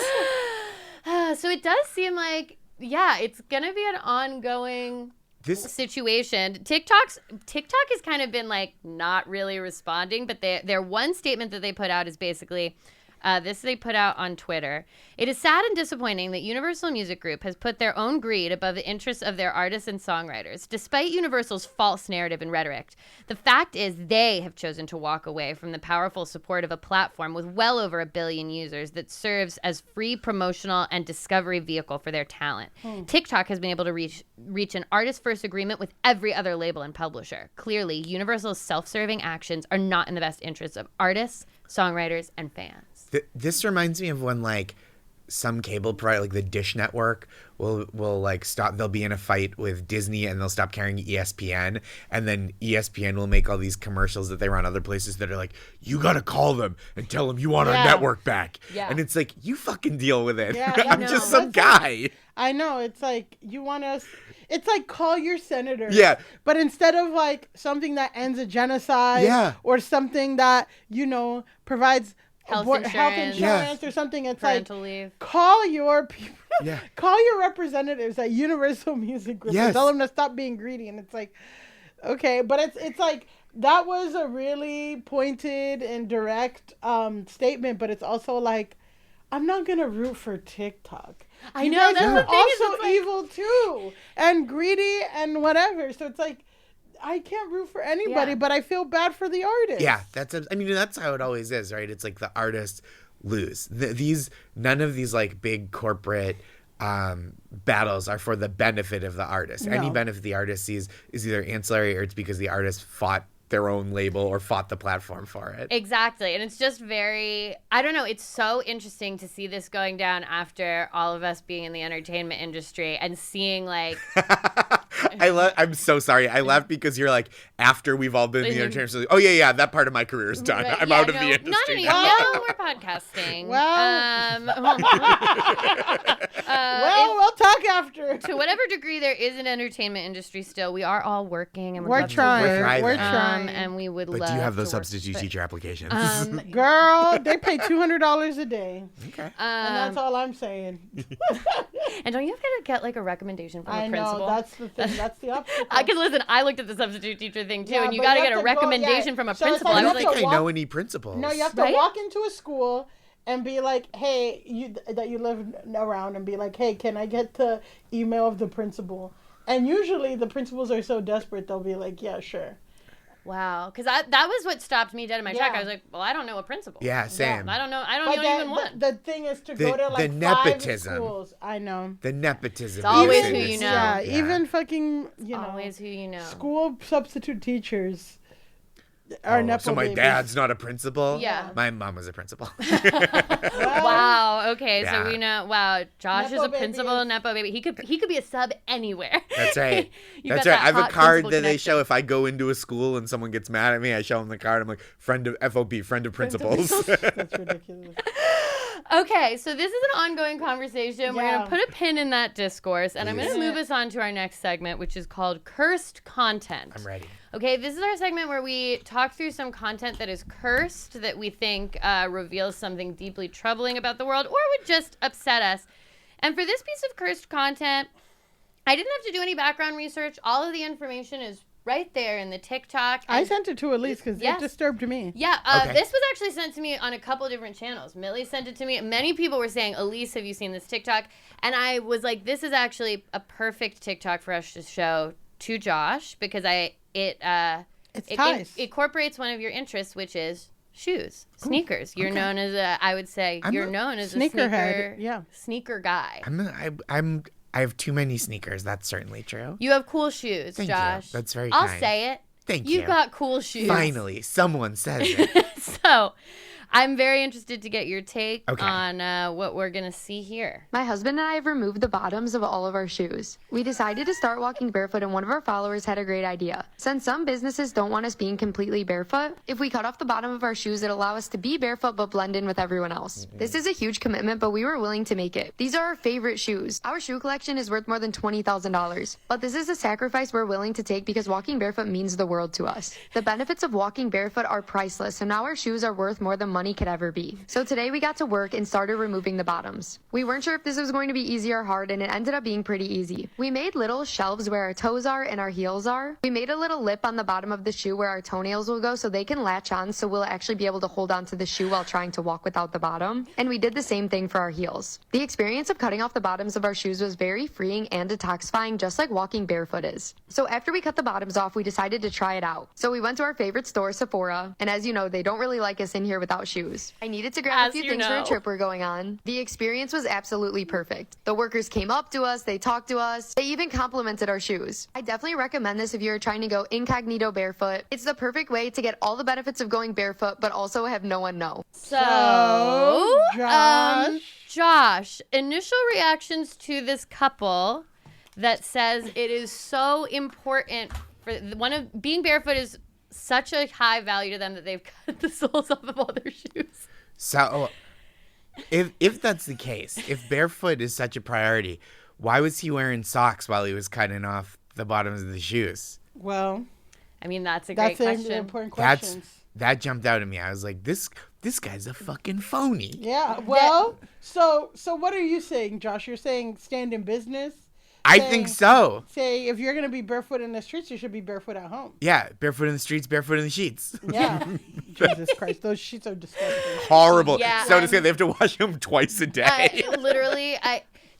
So it does seem like, it's going to be an ongoing situation. TikTok has kind of been like not really responding, but their one statement that they put out is basically this they put out on Twitter. It is sad and disappointing that Universal Music Group has put their own greed above the interests of their artists and songwriters. Despite Universal's false narrative and rhetoric, the fact is they have chosen to walk away from the powerful support of a platform with well over 1 billion users that serves as free promotional and discovery vehicle for their talent. TikTok has been able to reach an artist-first agreement with every other label and publisher. Clearly, Universal's self-serving actions are not in the best interests of artists, songwriters, and fans. This reminds me of when like some cable provider, like the Dish Network, will like stop. They'll be in a fight with Disney and they'll stop carrying ESPN, and then ESPN will make all these commercials that they run other places that are like, you gotta call them and tell them you want our network back. Yeah. And it's like, you fucking deal with it. Yeah, I'm just some guy. I know. It's like, you want us. It's like, call your senator. Yeah. But instead of like something that ends a genocide or something that, provides health insurance or something, it's parental like leave. Call your people, call your representatives at Universal Music Group and tell them to stop being greedy. And it's like, okay, but it's like, that was a really pointed and direct statement, but it's also like, I'm not gonna root for TikTok. I know, that's the thing. Also evil too, and greedy and whatever. So it's like, I can't root for anybody, but I feel bad for the artist. Yeah, that's how it always is, right? It's like the artists lose. None of these like big corporate battles are for the benefit of the artist. No. Any benefit the artist sees is either ancillary or it's because the artist fought their own label or fought the platform for it. Exactly. And it's just very, I don't know, it's so interesting to see this going down after all of us being in the entertainment industry and seeing like I'm so sorry. I laughed because you're like, after we've all been in the entertainment industry, oh yeah, that part of my career is done. I'm out of the industry. Not anymore. No, we're podcasting. We'll talk after. To whatever degree there is an entertainment industry still, we are all working and we're trying. We're trying. And we would love But do you have those to substitute teacher applications? Girl, they pay $200 a day. Okay. And that's all I'm saying. And don't you have to get like a recommendation from the principal? I know, that's the thing. That's the obstacle. Listen, I looked at the substitute teacher thing too, and you got to get a recommendation from a principal. I don't think I know any principals. No, you have to walk into a school and be like, hey, that you live around, and be like, hey, can I get the email of the principal? And usually the principals are so desperate, they'll be like, yeah, sure. Wow, because that was what stopped me dead in my track. I was like, well, I don't know a principal. Yeah, same. I don't know. I don't even want. The thing is to go to like the nepotism. 5 schools. I know. The nepotism. It's always who you know. Yeah, even fucking, always who you know. School substitute teachers are nepo So my babies. Dad's not a principal? Yeah. My mom was a principal. Wow. Okay, so we know. Wow, Josh Nepo is a principal, nepo baby. He could be a sub anewhere. That's right. That's right. I have a card that they show if I go into a school and someone gets mad at me. I show them the card. I'm like, friend of FOP, friend of principals. That's ridiculous. Okay, so this is an ongoing conversation. We're going to put a pin in that discourse, and I'm going to move us on to our next segment, which is called Cursed Content. I'm ready. Okay, this is our segment where we talk through some content that is cursed, that we think reveals something deeply troubling about the world, or would just upset us. And for this piece of cursed content, I didn't have to do any background research. All of the information is right there in the TikTok. I sent it to Elise because it disturbed me. Yeah, this was actually sent to me on a couple different channels. Millie sent it to me. Many people were saying, Elise, have you seen this TikTok? And I was like, this is actually a perfect TikTok for us to show to Josh because it incorporates one of your interests, have interests, shoes, sneakers. You're known as you're known as a sneaker guy. I have too many sneakers. That's certainly true. You have cool shoes, Thank Josh. You. That's very I'll kind. say it. Thank you. You got cool shoes. Finally, someone says it. So, I'm very interested to get your take Okay. on what we're going to see here. My husband and I have removed the bottoms of all of our shoes. We decided to start walking barefoot, and one of our followers had a great idea. Since some businesses don't want us being completely barefoot, if we cut off the bottom of our shoes, it'll allow us to be barefoot but blend in with everyone else. This is a huge commitment, but we were willing to make it. These are our favorite shoes. Our shoe collection is worth more than $20,000. But this is a sacrifice we're willing to take because walking barefoot means the world to us. The benefits of walking barefoot are priceless, so now our shoes are worth more than money could ever be. So today we got to work and started removing the bottoms. We weren't sure if this was going to be easy or hard, and it ended up being pretty easy. We made little shelves where our toes are and our heels are. We made a little lip on the bottom of the shoe where our toenails will go so they can latch on, so we'll actually be able to hold on to the shoe while trying to walk without the bottom. And we did the same thing for our heels. The experience of cutting off the bottoms of our shoes was very freeing and detoxifying, just like walking barefoot is. So after we cut the bottoms off, we decided to try it out. So we went to our favorite store, Sephora, and as you know, they don't really like us in here without shoes. I needed to grab a few things for a trip we're going on. The experience was absolutely perfect. The workers came up to us, they talked to us, they even complimented our shoes. I definitely recommend this if you're trying to go incognito barefoot. It's the perfect way to get all the benefits of going barefoot, but also have no one know. So, Josh, initial reactions to this couple that says it is so important for being barefoot is such a high value to them that they've cut the soles off of all their shoes. So, if that's the case, if barefoot is such a priority, why was he wearing socks while he was cutting off the bottoms of the shoes? well, I mean, that's a great that's question. an important question. That jumped out at me. I was like, this guy's a fucking phony. Yeah. Well, so what are you saying, Josh? You're saying stand in business? I think so. Say if you're gonna be barefoot in the streets, you should be barefoot at home. Yeah, barefoot in the streets, barefoot in the sheets. Yeah. Jesus Christ, those sheets are disgusting. Horrible. Yeah, So to say, they have to wash them twice a day.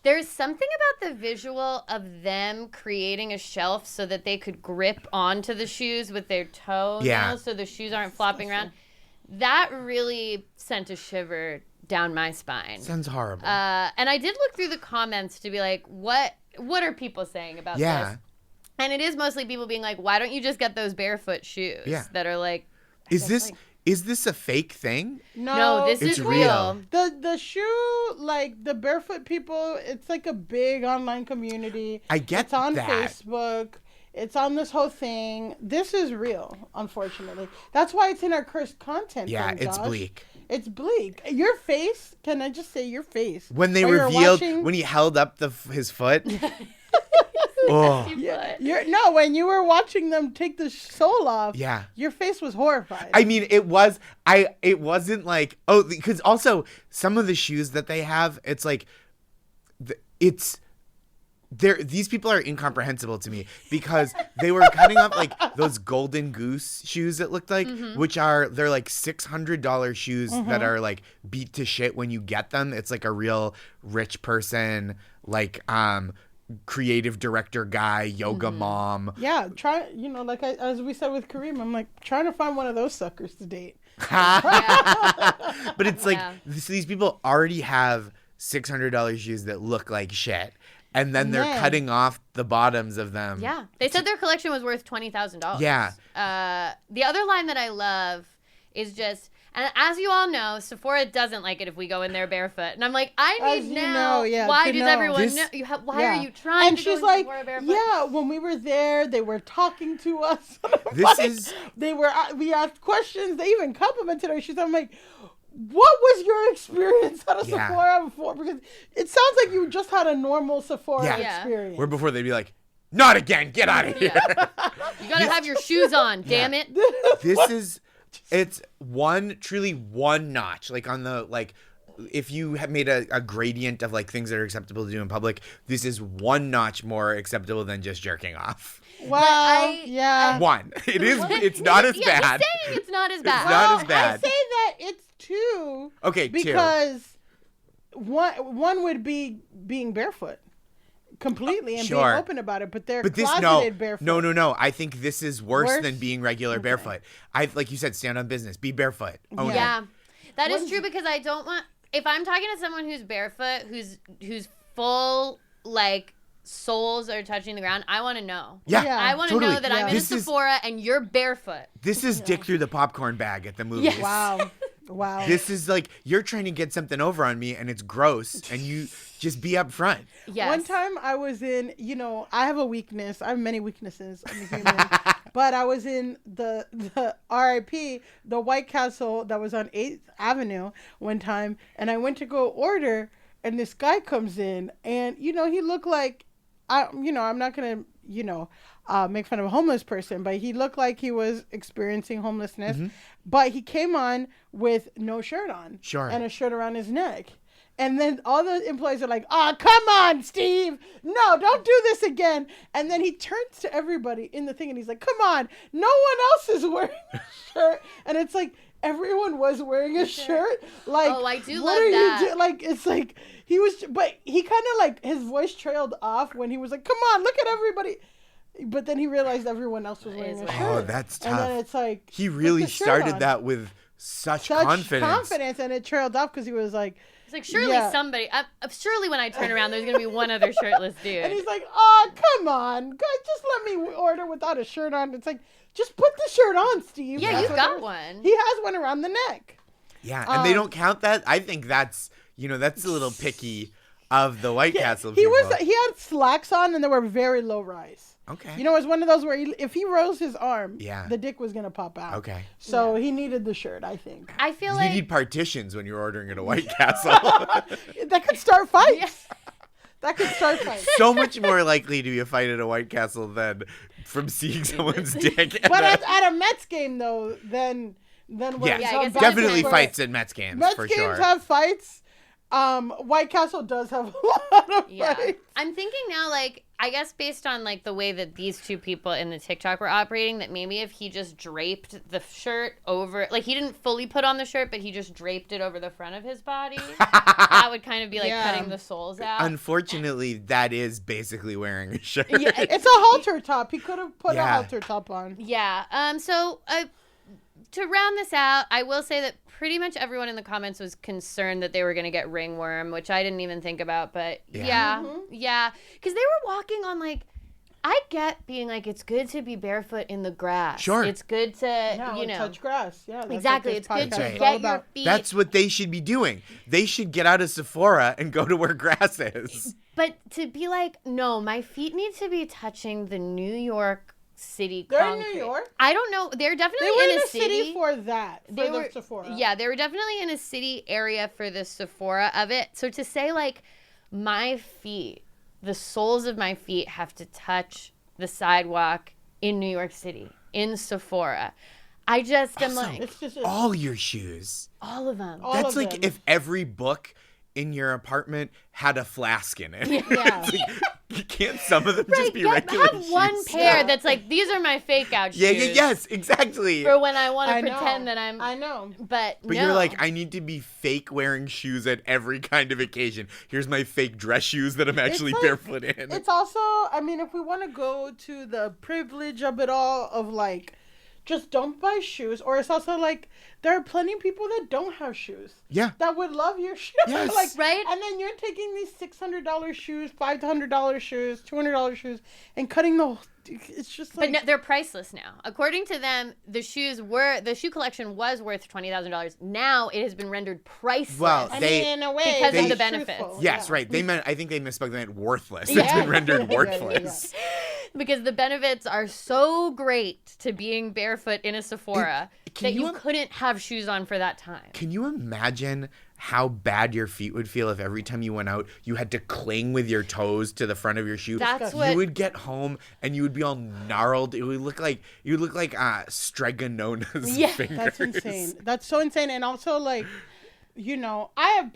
There's something about the visual of them creating a shelf so that they could grip onto the shoes with their toes, so the shoes aren't flopping around. That really sent a shiver down my spine. Sounds horrible. And I did look through the comments to be like, what are people saying about this? And it is mostly people being like, why don't you just get those barefoot shoes that are like, is this a fake thing? no, this It's is real. real. The shoe, like the barefoot people, it's like a big online community. I get It's on that. Facebook. It's on this whole thing. This is real, unfortunately. That's why it's in our cursed content. Yeah, thing, it's Josh. bleak. It's bleak. Your face, can I just say your face? When they while you're revealed, watching- when he held up his foot. Oh, when you were watching them take the sole off, yeah. your face was horrified. I mean, it wasn't like, because also some of the shoes that they have, it's like, these people are incomprehensible to me because they were cutting up like those golden goose shoes, it looked like, they're like $600 shoes that are like beat to shit when you get them. It's like a real rich person, like, creative director guy, yoga mom. Yeah, as we said with Kareem, I'm like trying to find one of those suckers to date. But it's like, these people already have $600 shoes that look like shit. And then they're cutting off the bottoms of them. Yeah. They said their collection was worth $20,000. Yeah. The other line that I love is just, and as you all know, Sephora doesn't like it if we go in there barefoot. And I'm like, I need why does everyone know? Why are you trying and to she's go like, in Sephora barefoot? Yeah, when we were there, they were talking to us. We asked questions. They even complimented her. I'm like, what was your experience at a Sephora before? Because it sounds like you just had a normal Sephora experience. Where before they'd be like, not again, get out of here. You gotta have your shoes on, damn it. It's truly one notch. Like on the, like, if you have made a gradient of like things that are acceptable to do in public, this is one notch more acceptable than just jerking off. Well, One. It's not as bad. Just saying it's not as bad. It's not as bad. I say that it's two. Okay, because one would be being barefoot completely and being open about it, but they're closeted barefoot. No. I think this is worse than being regular barefoot. Like you said, stand on business, be barefoot. Yeah, that is true because I don't want. If I'm talking to someone who's barefoot, who's full like soles are touching the ground, I want to know. Yeah, I want to know that I'm in a Sephora and you're barefoot. This is dick through the popcorn bag at the movies. Yes. Wow. This is like, you're trying to get something over on me and it's gross, and you just be upfront. Yes. One time I was in, I have a weakness. I have many weaknesses. I'm a human. But I was in the RIP, the White Castle that was on 8th Avenue one time, and I went to go order, and this guy comes in, and, he looked like, I'm not going to, make fun of a homeless person, but he looked like he was experiencing homelessness. Mm-hmm. But he came on with no shirt on. Sure. And a shirt around his neck. And then all the employees are like, "Oh, come on, Steve. No, don't do this again." And then he turns to everybody in the thing and he's like, "Come on. No one else is wearing a shirt." And it's like, everyone was wearing a shirt. Like, Oh, I do what love are that. you doing? Like, it's like, but he kind of like, his voice trailed off when he was like, "Come on, look at everybody." But then he realized everyone else was wearing a shirt. Oh, that's tough. And then it's like, He put really the shirt started on. that with such Such confidence. and it trailed off because he was like, It's like, surely Yeah. somebody, surely when I turn around, there's going to be one other shirtless dude. and he's like, "Oh, come on, guys, just let me order without a shirt on." It's like, just put the shirt on, Steve. Yeah, That's you've what got it was. one. He has one around the neck. Yeah, and they don't count that. I think that's, that's a little picky of the White Castle He people. he had slacks on and they were very low rise. Okay. It was one of those where if he rose his arm, Yeah. the dick was gonna pop out. Okay. So he needed the shirt, I think. I feel You like, need partitions when you're ordering at a White Castle. That could start fights. Yes. That could start fights. So much more likely to be a fight at a White Castle than from seeing someone's dick. But at a Mets game though, then Yes, when it's I on guess definitely basketball- fights at Mets games Mets for games sure. have fights. White Castle does have a lot of yeah. fights. I'm thinking now, like, I guess based on, like, the way that these two people in the TikTok were operating, that maybe if he just draped the shirt over, like, he didn't fully put on the shirt, but he just draped it over the front of his body, that would kind of be, like, Yeah. cutting the soles out. Unfortunately, that is basically wearing a shirt. Yeah, It's a halter top. He could have put a Yeah. halter top on. Yeah. So to round this out, I will say that pretty much everyone in the comments was concerned that they were going to get ringworm, which I didn't even think about. But yeah. Because they were walking on, like, I get being like, it's good to be barefoot in the grass. Sure. It's good to, Yeah, know. touch grass. Yeah, that's Exactly. What It's this good podcast to is get all your about. feet. That's what they should be doing. They should get out of Sephora and go to where grass is. But to be like, no, my feet need to be touching the New York City They're concrete. in New York. I don't know. They're definitely They were in in a a city for that. For They the were, Sephora. yeah, they were definitely in a city area for the Sephora of it. So to say, like, my feet, the soles of my feet have to touch the sidewalk in New York City, in Sephora. I just am Also, like, It's just All your shoes. all of them. all That's of like them. if every book in your apartment had a flask in it. Yeah. Can't some of them just be regular have one shoes? pair Yeah. that's like, these are my fake out shoes. Yeah, yes, exactly. For when I want to I know. pretend that I'm. I know. But But no. you're like, I need to be fake wearing shoes at every kind of occasion. Here's my fake dress shoes that I'm actually like- barefoot in. It's also, I mean, if we want to go to the privilege of it all, of like, just don't buy shoes. Or it's also like, there are plenty of people that don't have shoes. Yeah. That would love your shoes. Yes. Like, Right? And then you're taking these $600 shoes, $500 shoes, $200 shoes, and cutting the. It's just But like. no, they're priceless now. According to them, the shoe collection was worth $20,000. Now it has been rendered priceless. Well, I they- mean, in a way, because of that's the benefits. truthful, Yes, yeah. right. I think they misspoke. They meant worthless. It's Yeah. been rendered Yeah, yeah, yeah. worthless. because the benefits are so great to being barefoot in a Sephora can that you you im- couldn't have shoes on for that time. Can you imagine how bad your feet would feel if every time you went out you had to cling with your toes to the front of your shoe? That's you what- would get home and you would be all gnarled. It would look like Stregonona's Yeah. fingers. That's insane. That's so insane. And also, like, I have,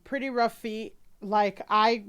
pretty rough feet. Like, I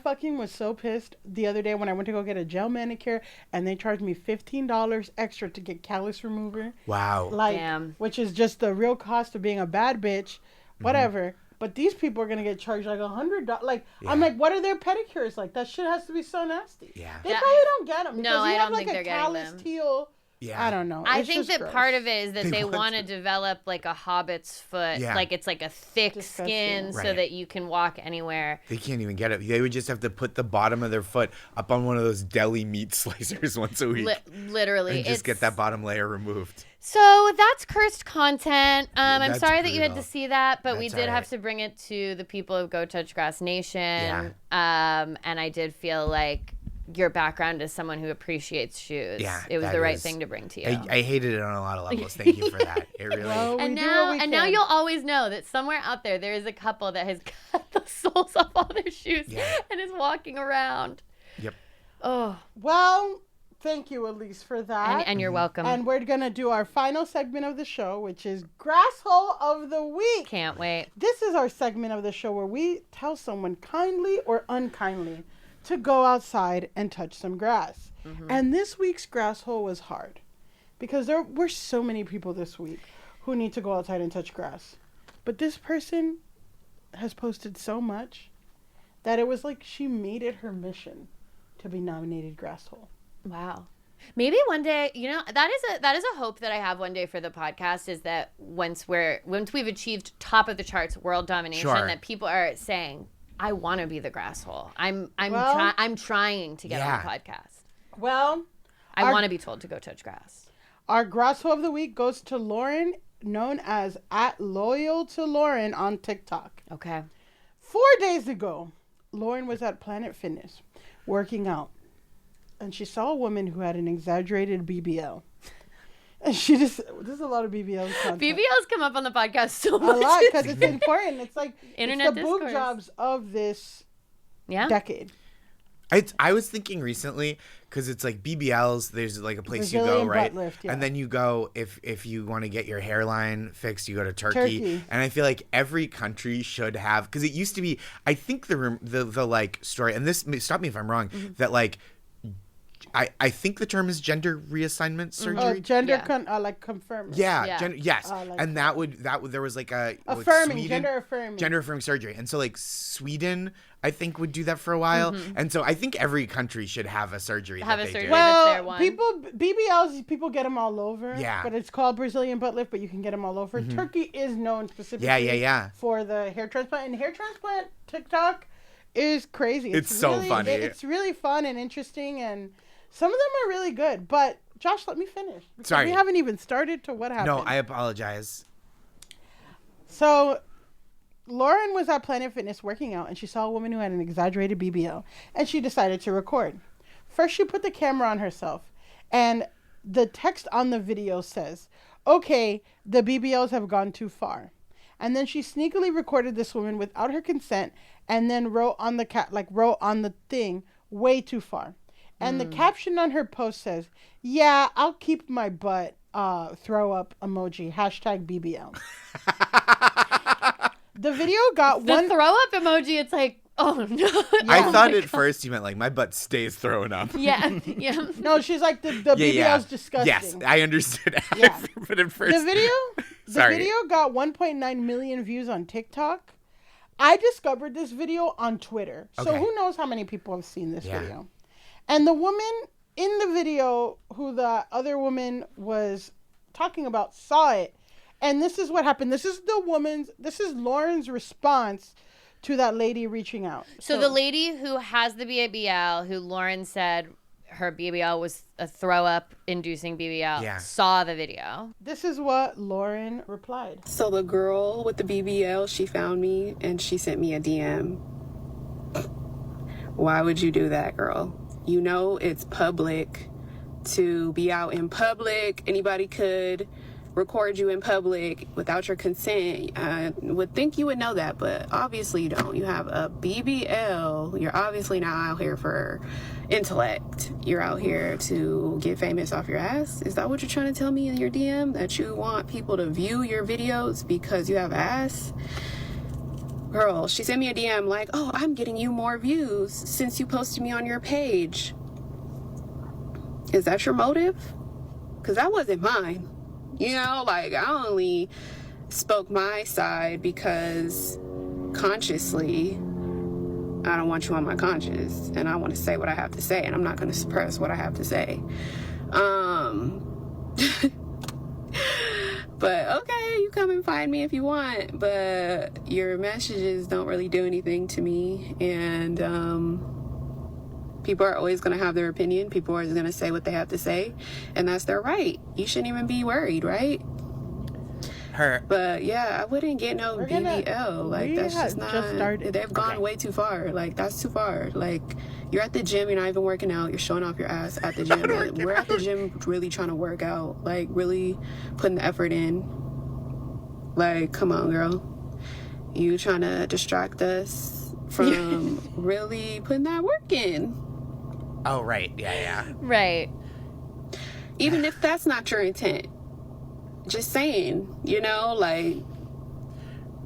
fucking was so pissed the other day when I went to go get a gel manicure and they charged me $15 extra to get callus remover. Wow. Like, Damn. which is just the real cost of being a bad bitch, whatever. But these people are gonna get charged like $100. Like, I'm Yeah. like, what are their pedicures like? That shit has to be so nasty. Yeah. They Yeah. probably don't get them. No, I have don't like think a they're getting callus them. teal. Yeah. I don't know. I It's think just that gross. part of it is that They they want want to develop like a hobbit's foot, Yeah. like it's like a thick Disgusting. skin so Right. that you can walk anywhere. They can't even get it. They would just have to put the bottom of their foot up on one of those deli meat slicers once a week Literally, and just get that bottom layer removed. So that's cursed content. I'm That's sorry that you had to brutal. see that, but we That's did all have right. to bring it to the people of Go Touch Grass Nation. Yeah. And I did feel like your background as someone who appreciates shoes. Yeah, It was that the right is- thing to bring to you. I hated it on a lot of levels. Thank you for that. It really. Well, we and do what now, we and now can. you'll always know that somewhere out there is a couple that has cut the soles off all their shoes Yeah. and is walking around. Yep. Oh, Well, thank you, Elise, for that. and you're welcome. And we're going to do our final segment of the show, which is Grasshole of the Week. Can't wait. This is our segment of the show where we tell someone kindly or unkindly to go outside and touch some grass. And this week's grass hole was hard because there were so many people this week who need to go outside and touch grass. But this person has posted so much that it was like she made it her mission to be nominated grass hole. Wow. Maybe one day, that is a hope that I have one day for the podcast, is that once we've achieved top of the charts, world domination, Sure. that people are saying, I want to be the grass hole. I'm trying to get on the podcast. Well, I want to be told to go touch grass. our grass hole of the week goes to Lauren, known as @LoyalToLauren on TikTok. Okay. 4 days ago, Lauren was at Planet Fitness working out, and she saw a woman who had an exaggerated BBL. And there's a lot of BBL content. BBLs come up on the podcast so A much. lot, because it's important. It's like Internet it's the boob discourse. jobs of this Yeah. decade. I was thinking recently, because it's like BBLs, there's like a place you Brazilian go, right? butt lift, yeah. And then you go, if you want to get your hairline fixed, you go to Turkey. Turkey. And I feel like every country should have, because it used to be, I think the like story, and this, stop me if I'm wrong, Mm-hmm. that like, I think the term is gender reassignment surgery. Gender Yeah. like confirmed. Yeah, Yeah. yes, like and that would there was like a like Affirming, gender affirming. gender affirming surgery, and so like Sweden, I think would do that for a while, and so I think every country should have a surgery. Have that a they surgery. do. That's their Well, one. BBLs, people get them all over. Yeah. But it's called Brazilian butt lift, but you can get them all over. Turkey is known specifically Yeah. for the hair transplant. And hair transplant TikTok is crazy. It's so funny. It's really fun and interesting, and some of them are really good. But Josh, let me finish. Because Sorry. we haven't even started to what happened. No, I apologize. So Lauren was at Planet Fitness working out, and she saw a woman who had an exaggerated BBL, and she decided to record. First, she put the camera on herself, and the text on the video says, "Okay, the BBLs have gone too far." And then she sneakily recorded this woman without her consent, and then wrote on the thing, "way too far." And the caption on her post says, "Yeah, I'll keep my butt." Throw up emoji. #BBL. The video got The one. throw up emoji, it's like, oh no. I Oh thought my at first you meant like my butt stays throwing up. Yeah, yeah. No, she's like the BBL's disgusting. Yes, I understood. Yeah. But at first, The Sorry. video got 1.9 million views on TikTok. I discovered this video on Twitter, so Okay. who knows how many people have seen this Yeah. video. And the woman in the video, who the other woman was talking about, saw it. And this is what happened. This is Lauren's response to that lady reaching out. So the lady who has the BBL, who Lauren said her BBL was a throw up inducing BBL, Yeah. saw the video. This is what Lauren replied. So the girl with the BBL, she found me and she sent me a DM. Why would you do that, girl? You know it's public to be out in public. Anybody could record you in public without your consent. I would think you would know that, but obviously you don't. You have a BBL. You're obviously not out here for intellect. You're out here to get famous off your ass. Is that what you're trying to tell me in your DM? That you want people to view your videos because you have ass? Girl, she sent me a DM like, oh, I'm getting you more views since you posted me on your page. Is that your motive? Because that wasn't mine. You know, like, I only spoke my side because consciously I don't want you on my conscience, and I want to say what I have to say, and I'm not going to suppress what I have to say. But okay, you come and find me if you want, but your messages don't really do anything to me, and People are always going to have their opinion. People are going to say what they have to say, and that's their right. You shouldn't even be worried, right? But yeah, I wouldn't get no BBL. Like, that's just not. They've gone way too far. Like, that's too far. Like, you're at the gym, you're not even working out, you're showing off your ass at the gym. We're at the gym really trying to work out, like, really putting the effort in. Like, come on, girl. You trying to distract us from really putting that work in. Oh, right. Yeah. Right. Even if that's not your intent. Just saying, you know, like,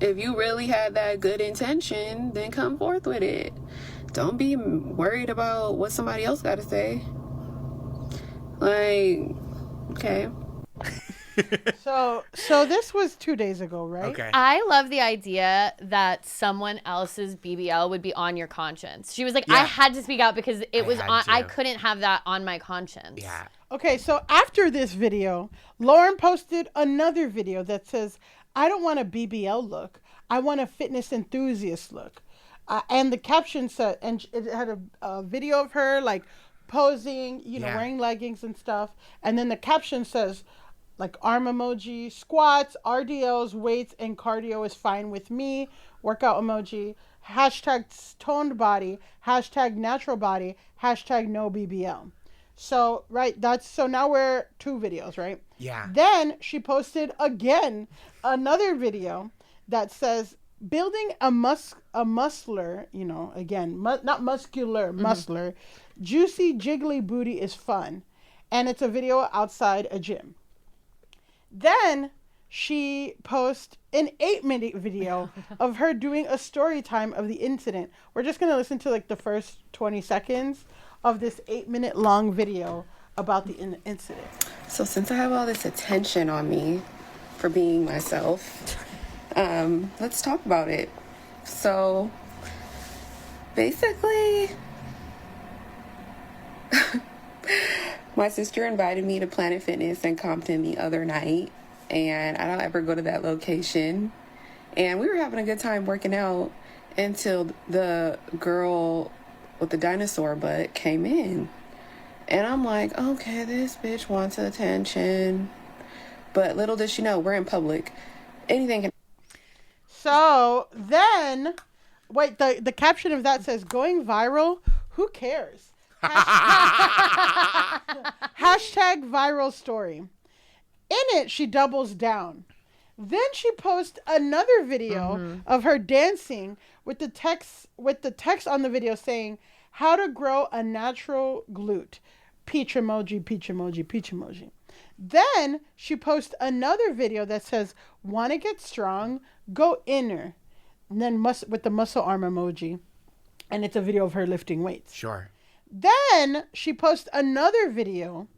if you really had that good intention, then come forth with it. Don't be worried about what somebody else got to say. Like, okay. So this was 2 days ago, right? Okay. I love the idea that someone else's BBL would be on your conscience. She was like, I had to speak out because I couldn't have that on my conscience. Yeah. Okay, so after this video, Lauren posted another video that says, I don't want a BBL look. I want a fitness enthusiast look. And the caption said, and it had a video of her like posing, wearing leggings and stuff. And then the caption says, like, arm emoji, squats, RDLs, weights, and cardio is fine with me. Workout emoji, hashtag toned body, hashtag natural body, hashtag no BBL. So, right, so now we're 2 videos, right? Yeah. Then she posted again another video that says, building a muscular, not muscular, muscular, juicy, jiggly booty is fun. And it's a video outside a gym. Then she posts an 8-minute video of her doing a story time of the incident. We're just going to listen to like the first 20 seconds of this 8-minute long video about the incident. So since I have all this attention on me for being myself, let's talk about it. So basically, my sister invited me to Planet Fitness in Compton the other night, and I don't ever go to that location. And we were having a good time working out until the girl with the dinosaur butt came in. And I'm like, okay, this bitch wants attention. But little does she know, we're in public. Anything can... So then, wait, the caption of that says, going viral, who cares? Hashtag viral story. In it, she doubles down. Then she posts another video of her dancing with the text on the video saying, how to grow a natural glute. Peach emoji, peach emoji, peach emoji. Then she posts another video that says, want to get strong? Go inner. And then with the muscle arm emoji. And it's a video of her lifting weights. Sure. Then she posts another video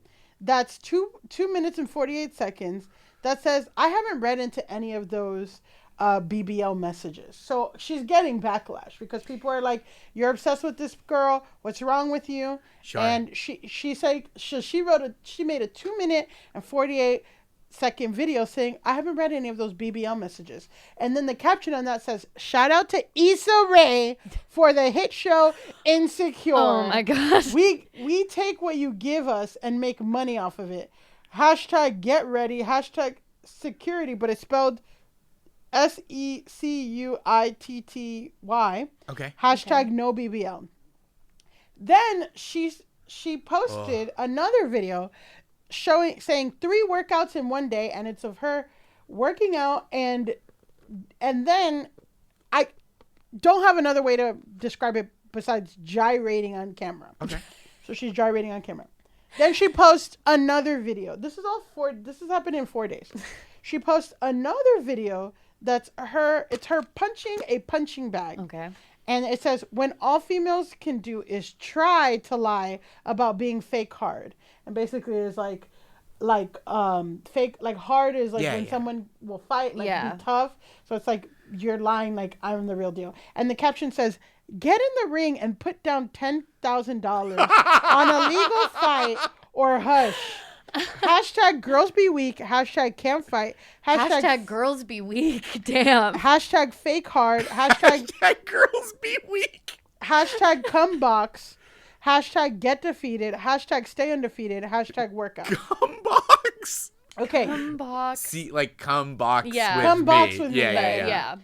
that's 2 minutes and 48 seconds that says, I haven't read into any of those BBL messages. So she's getting backlash because people are like, you're obsessed with this girl. What's wrong with you? Sure. And she made a 2 minute and 48 second video saying, I haven't read any of those BBL messages. And then the caption on that says, shout out to Issa Rae for the hit show Insecure. Oh my gosh. We take what you give us and make money off of it. Hashtag get ready. Hashtag security, but it's spelled SECUITTY. Okay. Hashtag no BBL. Then she posted another video saying 3 workouts in one day, and it's of her working out, and then I don't have another way to describe it besides gyrating on camera. Okay. So she's gyrating on camera. Then she posts another video. This has happened in 4 days. She posts another video that's her punching a punching bag. Okay. And it says, when all females can do is try to lie about being fake hard. And basically it's like fake, like hard is like when someone will fight, like be tough. So it's like you're lying like I'm the real deal. And the caption says, get in the ring and put down $10,000 on a legal fight or hush. Hashtag girls be weak. Hashtag can't fight. Hashtag girls be weak. Damn. Hashtag fake hard. Hashtag girls be weak. Hashtag come box. hashtag get defeated, hashtag stay undefeated, hashtag workout. Cum box. Okay. Box. See, like cum box Yeah. with Cum box me. with me, Yeah.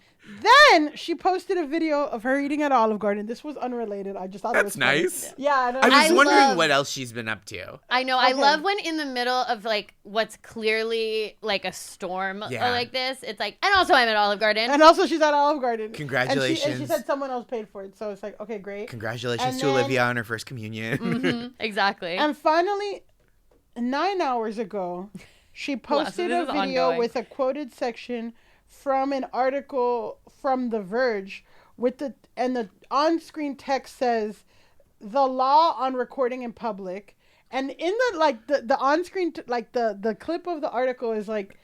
Then she posted a video of her eating at Olive Garden. This was unrelated. I just thought it was That's funny. nice. Yeah. I was I wondering love- what else she's been up to. I know. I Okay. love when in the middle of like what's clearly like a storm Yeah. like this, it's like, and also I'm at Olive Garden. And also, she's at Olive Garden. Congratulations. And she said someone else paid for it. So it's like, okay, great. Congratulations And to then- Olivia on her first communion. Mhm, exactly. And finally, 9 hours ago, she posted this a is video ongoing. with a quoted section from an article from The Verge and the on-screen text says, "The law on recording in public." And in the on-screen the clip of the article is like,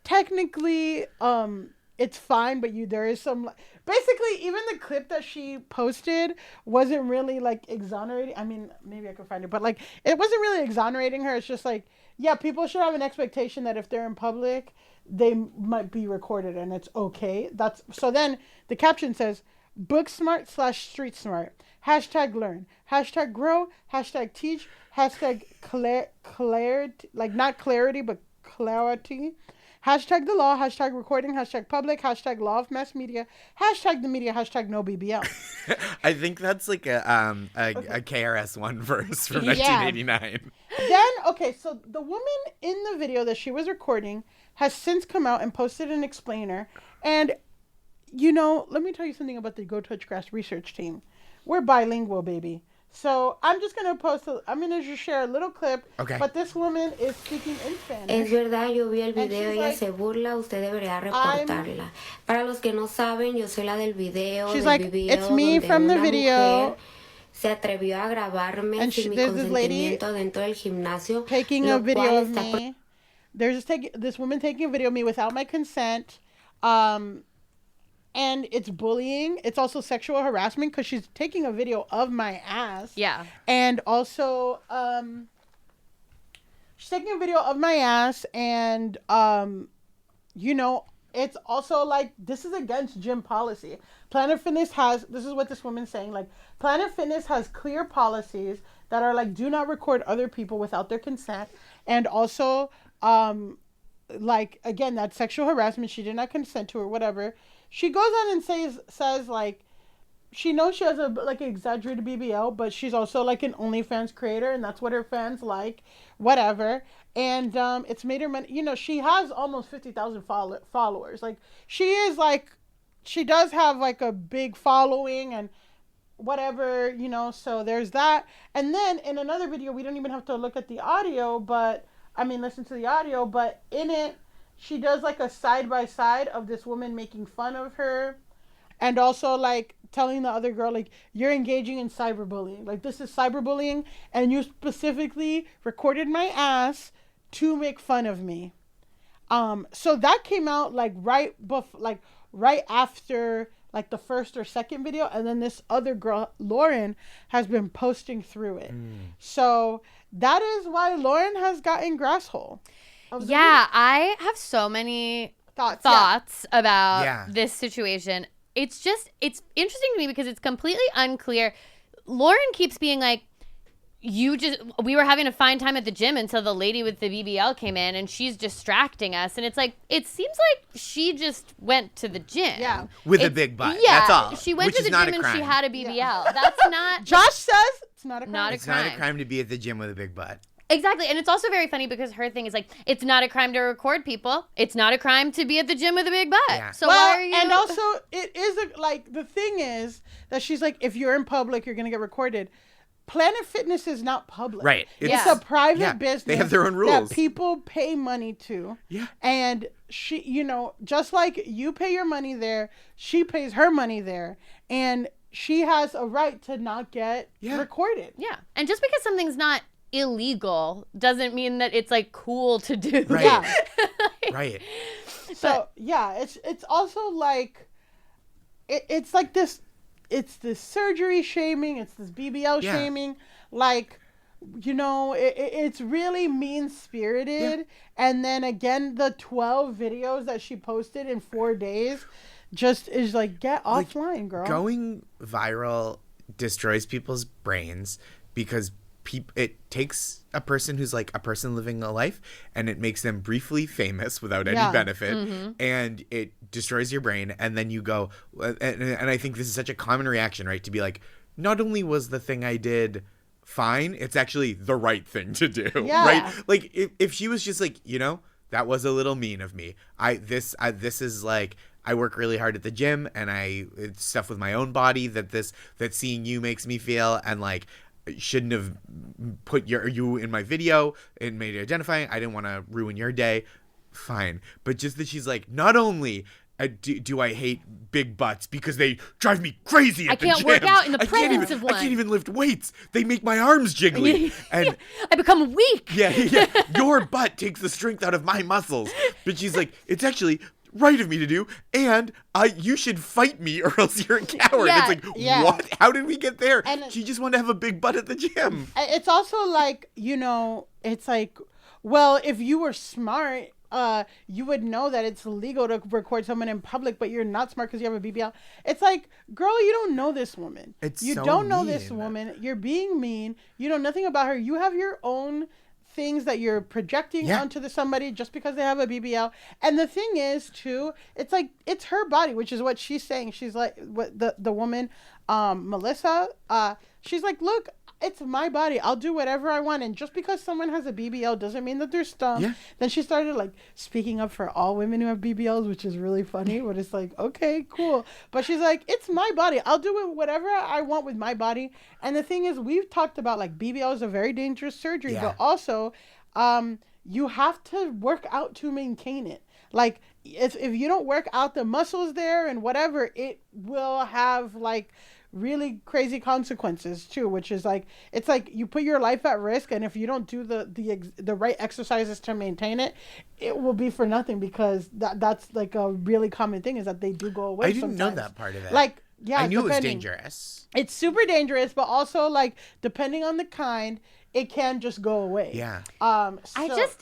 technically it's fine, but there is some, basically even the clip that she posted wasn't really like exonerating. I mean, maybe I could find it, but like it wasn't really exonerating her. It's just like, yeah, people should have an expectation that if they're in public, they might be recorded, and it's okay. So then the caption says, "Book smart / street smart. Hashtag learn. Hashtag grow. Hashtag teach. Hashtag clarity, like not clarity, but clarity. Hashtag the law. Hashtag recording. Hashtag public. Hashtag law of mass media. Hashtag the media. Hashtag no BBL." I think that's like a KRS-One verse from Yeah. 1989. Then, okay, so the woman in the video that she was recording has since come out and posted an explainer. And, let me tell you something about the Go Touch Grass research team. We're bilingual, baby. So I'm just going to I'm going to just share a little clip. Okay. But this woman is speaking in Spanish. Es verdad, yo vi el And video, she's ella like, se burla, usted debería reportarla. Para los que no saben, yo soy la del video, She's del like, BBL, "It's me donde from the una video." mujer se atrevió a grabarme And sin mi there's this lady consentimiento dentro del gimnasio, taking lo a video cual of está me. There's this woman taking a video of me without my consent. And it's bullying. It's also sexual harassment because she's taking a video of my ass. Yeah. And also, she's taking a video of my ass, and it's also like, this is against gym policy. Planet Fitness this is what this woman's saying, like, Planet Fitness has clear policies that are like, do not record other people without their consent. And also, like, again, that's sexual harassment. She did not consent to, or whatever. She goes on and says like, she knows she has a like exaggerated BBL, but she's also like an OnlyFans creator, and that's what her fans like, whatever. And it's made her money. She has almost 50,000 followers. Like, she does have like a big following and whatever, so there's that. And then in another video, we don't even have to look at the audio, listen to the audio, but in it, she does like a side-by-side of this woman making fun of her, and also like telling the other girl, like, you're engaging in cyberbullying. Like, this is cyberbullying, and you specifically recorded my ass to make fun of me. So that came out like right after like the first or second video, and then this other girl, Lauren, has been posting through it. So that is why Lauren has gotten Grasshole. Yeah, I have so many thoughts about this situation. It's interesting to me because it's completely unclear. Lauren keeps being like, we were having a fine time at the gym until the lady with the BBL came in and she's distracting us. And it's like, it seems like she just went to the gym. Yeah. With a big butt. Yeah. That's all. She went Which to the is not gym a and crime. she had a BBL. That's not. Josh says it's not a crime. Not a It's not a crime. crime to be at the gym with a big butt. Exactly. And it's also very funny because her thing is like, it's not a crime to record people. It's not a crime to be at the gym with a big butt. Yeah. So why are you... And also, it is the thing is that she's like, if you're in public, you're going to get recorded. Planet Fitness is not public. Right. It's a private business. They have their own rules. That people pay money to. Yeah. And she, just like you pay your money there, she pays her money there. And she has a right to not get recorded. Yeah. And just because something's not illegal doesn't mean that it's like cool to do. Right. Yeah. Right. So it's also like it's like this. It's this surgery shaming. It's this BBL shaming. Like, it's really mean spirited. Yeah. And then again, the 12 videos that she posted in 4 days just is like, get offline, girl. Going viral destroys people's brains because it takes a person who's like a person living a life and it makes them briefly famous without any benefit, and it destroys your brain. And then you go, and I think this is such a common reaction, right? To be like, not only was the thing I did fine, it's actually the right thing to do, right? Like if she was just like, you know, that was a little mean of me. This is like, I work really hard at the gym and it's stuff with my own body that seeing you makes me feel, and like, shouldn't have put you in my video and made it identifying. I didn't want to ruin your day. Fine. But just that she's like, not only do I hate big butts because they drive me crazy at the gym. I can't work out in the presence of one. I can't even lift weights. They make my arms jiggly. And I become weak. Yeah. Your butt takes the strength out of my muscles. But she's like, it's actually right of me to do, and you should fight me or else you're a coward. It's like, what? How did we get there? And she just wanted to have a big butt at the gym. It's also like, you know, it's like, well, if you were smart, you would know that it's illegal to record someone in public, but you're not smart because you have a BBL. It's like, girl, you don't know this woman. You don't know this woman. You're being mean. You know nothing about her. You have your own things that you're projecting onto somebody just because they have a BBL. And the thing is too, it's like, it's her body, which is what she's saying. She's like, what the woman, Melissa, she's like, look, it's my body. I'll do whatever I want. And just because someone has a BBL doesn't mean that they're stump. Yeah. Then she started like speaking up for all women who have BBLs, which is really funny. But it's like, okay, cool. But she's like, it's my body. I'll do whatever I want with my body. And the thing is, we've talked about like BBL is a very dangerous surgery, but also you have to work out to maintain it. Like if you don't work out the muscles there and whatever, it will have like really crazy consequences too, which is like, it's like you put your life at risk, and if you don't do the right exercises to maintain it, it will be for nothing, because that's like a really common thing, is that they do go away. I didn't know that part of it. Like, yeah, I knew it was dangerous. It's super dangerous, but also like depending on the kind, it can just go away. Yeah.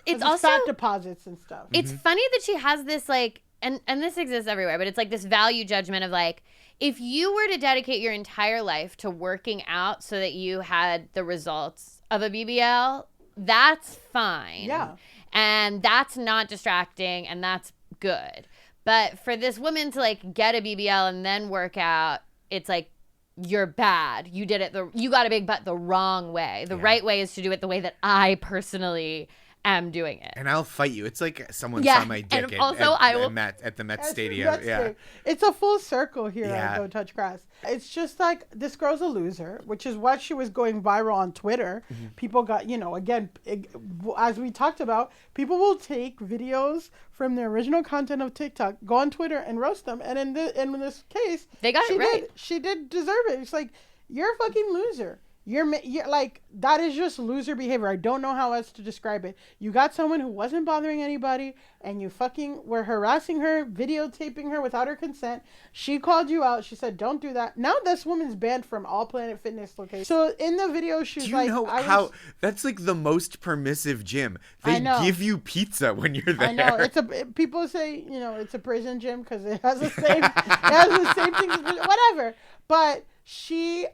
It's also fat deposits and stuff. It's funny that she has this like, and this exists everywhere, but it's like this value judgment of like, if you were to dedicate your entire life to working out so that you had the results of a BBL, that's fine. Yeah. And that's not distracting, and that's good. But for this woman to like get a BBL and then work out, it's like, you're bad. You did it. You got a big butt the wrong way. The right way is to do it the way that I personally am doing it. And I'll fight you. It's like someone saw my dick at the Met Stadium. It's a full circle here on Don't Touch Grass. It's just like, this girl's a loser, which is what she was going viral on Twitter. People got, again, as we talked about, people will take videos from the original content of TikTok, go on Twitter and roast them. And in this case, they got it right. She did deserve it. It's like, you're a fucking loser. You're like, that is just loser behavior. I don't know how else to describe it. You got someone who wasn't bothering anybody, and you fucking were harassing her, videotaping her without her consent. She called you out. She said, don't do that. Now this woman's banned from all Planet Fitness locations. So in the video, she's like, do you know how that's like the most permissive gym? They give you pizza when you're there. I know. People say, it's a prison gym because it has the same things, whatever. But she's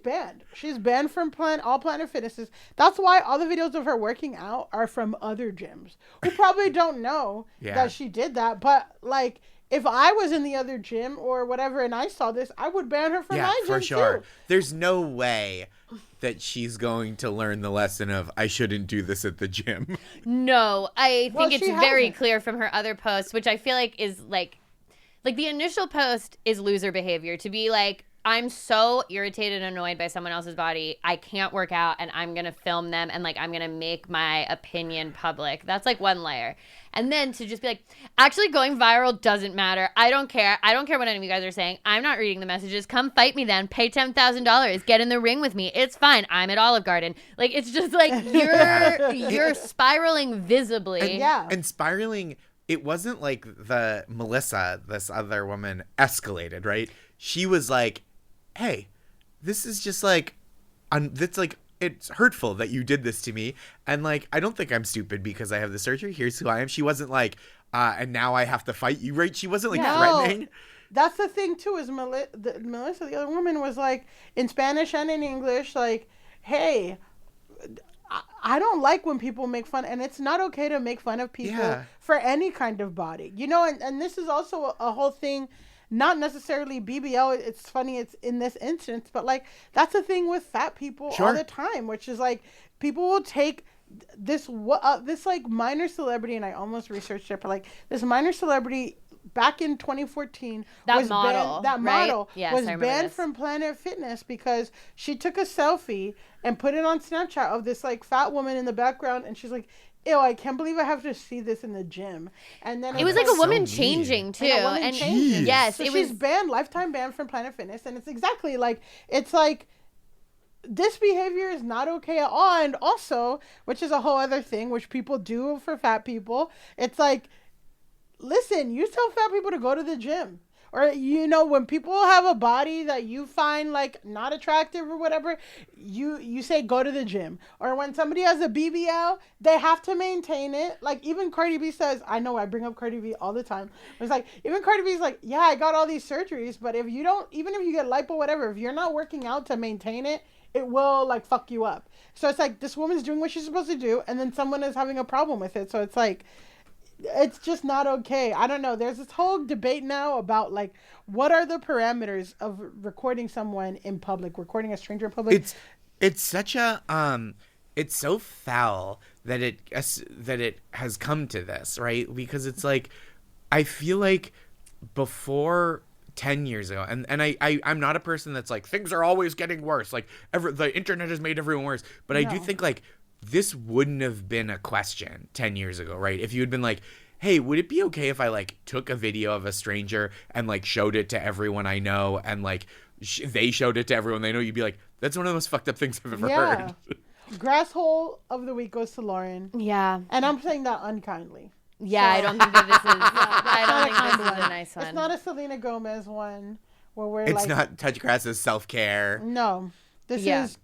banned. She's banned from all Planet Fitnesses. That's why all the videos of her working out are from other gyms who probably don't know that she did that. But like, if I was in the other gym or whatever and I saw this, I would ban her from my gym for sure. Too. There's no way that she's going to learn the lesson of, I shouldn't do this at the gym. No, I think it's very clear from her other posts, which I feel like is like the initial post is loser behavior, to be like, I'm so irritated and annoyed by someone else's body, I can't work out, and I'm going to film them, and like, I'm going to make my opinion public. That's like one layer. And then to just be like, actually going viral doesn't matter. I don't care. I don't care what any of you guys are saying. I'm not reading the messages. Come fight me then. Pay $10,000. Get in the ring with me. It's fine. I'm at Olive Garden. Like, it's just like, you're spiraling visibly. Yeah. And spiraling, it wasn't like the Melissa, this other woman, escalated, right? She was like, hey, this is just like, it's hurtful that you did this to me. And like, I don't think I'm stupid because I have the surgery. Here's who I am. She wasn't like, and now I have to fight you, right? She wasn't like threatening. that's the thing too, is Melissa, the other woman, was like, in Spanish and in English, like, hey, I don't like when people make fun, and it's not okay to make fun of people for any kind of body, you know. And this is also a whole thing, not necessarily BBL. It's funny, it's in this instance, but like that's a thing with fat people all the time, which is like people will take this like minor celebrity, and I almost researched it, but like this minor celebrity back in 2014, was model was banned from Planet Fitness because she took a selfie and put it on Snapchat of this like fat woman in the background, and she's like, ew, I can't believe I have to see this in the gym. And then it was like a woman changing too, and yes, so she's banned, lifetime banned from Planet Fitness, and it's exactly like, it's like, this behavior is not okay at all. And also, which is a whole other thing, which people do for fat people, it's like, listen, you tell fat people to go to the gym. Or, you know, when people have a body that you find like not attractive or whatever, you say go to the gym. Or when somebody has a BBL, they have to maintain it. Like even Cardi B says, I know I bring up Cardi B all the time. It's like, even Cardi B's like, yeah, I got all these surgeries, but if you don't, even if you get lipo, whatever, if you're not working out to maintain it, it will like fuck you up. So it's like, this woman's doing what she's supposed to do, and then someone is having a problem with it. So it's like, it's just not okay. I don't know. There's this whole debate now about like, what are the parameters of recording someone in public, recording a stranger in public? It's such a it's so foul that it has come to this, right? Because it's like, I feel like before 10 years ago, and I'm not a person that's like, things are always getting worse, like the internet has made everyone worse, but I do think like this wouldn't have been a question 10 years ago, right? If you had been like, hey, would it be okay if I like took a video of a stranger and like showed it to everyone I know, and like they showed it to everyone they know, you'd be like, that's one of the most fucked up things I've ever heard. Grasshole of the week goes to Lauren. Yeah. And I'm saying that unkindly. Yeah, so. I don't think that this is I don't think this is a nice one. It's not a Selena Gomez one where we're it's like, not touch grass as self-care. No. This is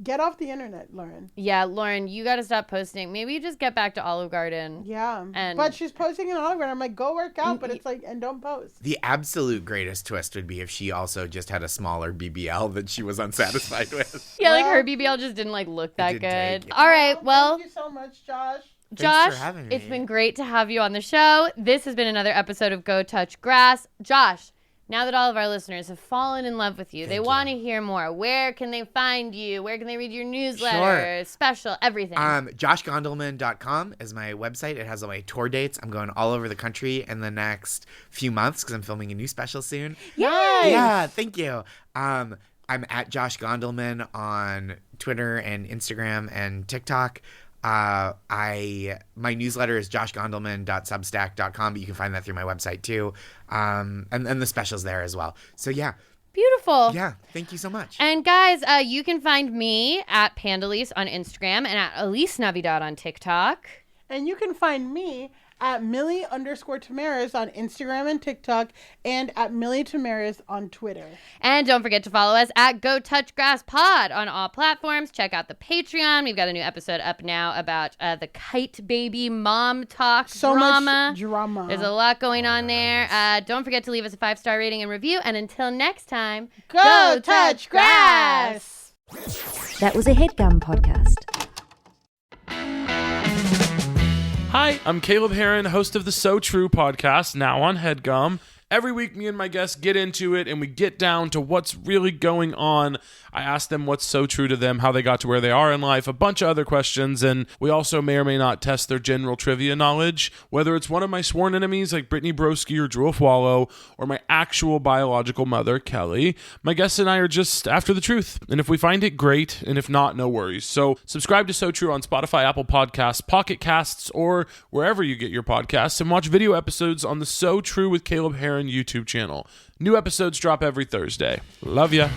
get off the internet, Lauren. Yeah, Lauren, you got to stop posting. Maybe you just get back to Olive Garden. Yeah. But she's posting in Olive Garden. I'm like, go work out, but it's like, and don't post. The absolute greatest twist would be if she also just had a smaller BBL that she was unsatisfied with. Yeah, like her BBL just didn't like look that good. All right, well. Thank you so much, Josh. Josh, it's been great to have you on the show. This has been another episode of Go Touch Grass. Josh, now that all of our listeners have fallen in love with you, they want to hear more. Where can they find you? Where can they read your newsletter, special, everything? JoshGondelman.com is my website. It has all my tour dates. I'm going all over the country in the next few months because I'm filming a new special soon. Yay! Yeah, thank you. I'm at Josh Gondelman on Twitter and Instagram and TikTok. My newsletter is joshgondelman.substack.com, but you can find that through my website too. And the specials there as well. So yeah. Beautiful. Yeah. Thank you so much. And guys, you can find me at Pandalise on Instagram and at Elise Navidad on TikTok. And you can find me at Millie_Tamaris on Instagram and TikTok, and at Millie Tamaris on Twitter. And don't forget to follow us at Go Touch Grass Pod on all platforms. Check out the Patreon. We've got a new episode up now about the Kite Baby mom talk drama. Much drama. There's a lot going on there. Don't forget to leave us a 5-star rating and review. And until next time, go touch grass. That was a HeadGum podcast. Hi, I'm Caleb Heron, host of the So True podcast, now on HeadGum. Every week, me and my guests get into it, and we get down to what's really going on. I ask them what's so true to them, how they got to where they are in life, a bunch of other questions, and we also may or may not test their general trivia knowledge, whether it's one of my sworn enemies like Brittany Broski or Drew Wallow, or my actual biological mother, Kelly. My guests and I are just after the truth, and if we find it, great, and if not, no worries. So subscribe to So True on Spotify, Apple Podcasts, Pocket Casts, or wherever you get your podcasts, and watch video episodes on the So True with Caleb Heron YouTube channel. New episodes drop every Thursday. Love ya.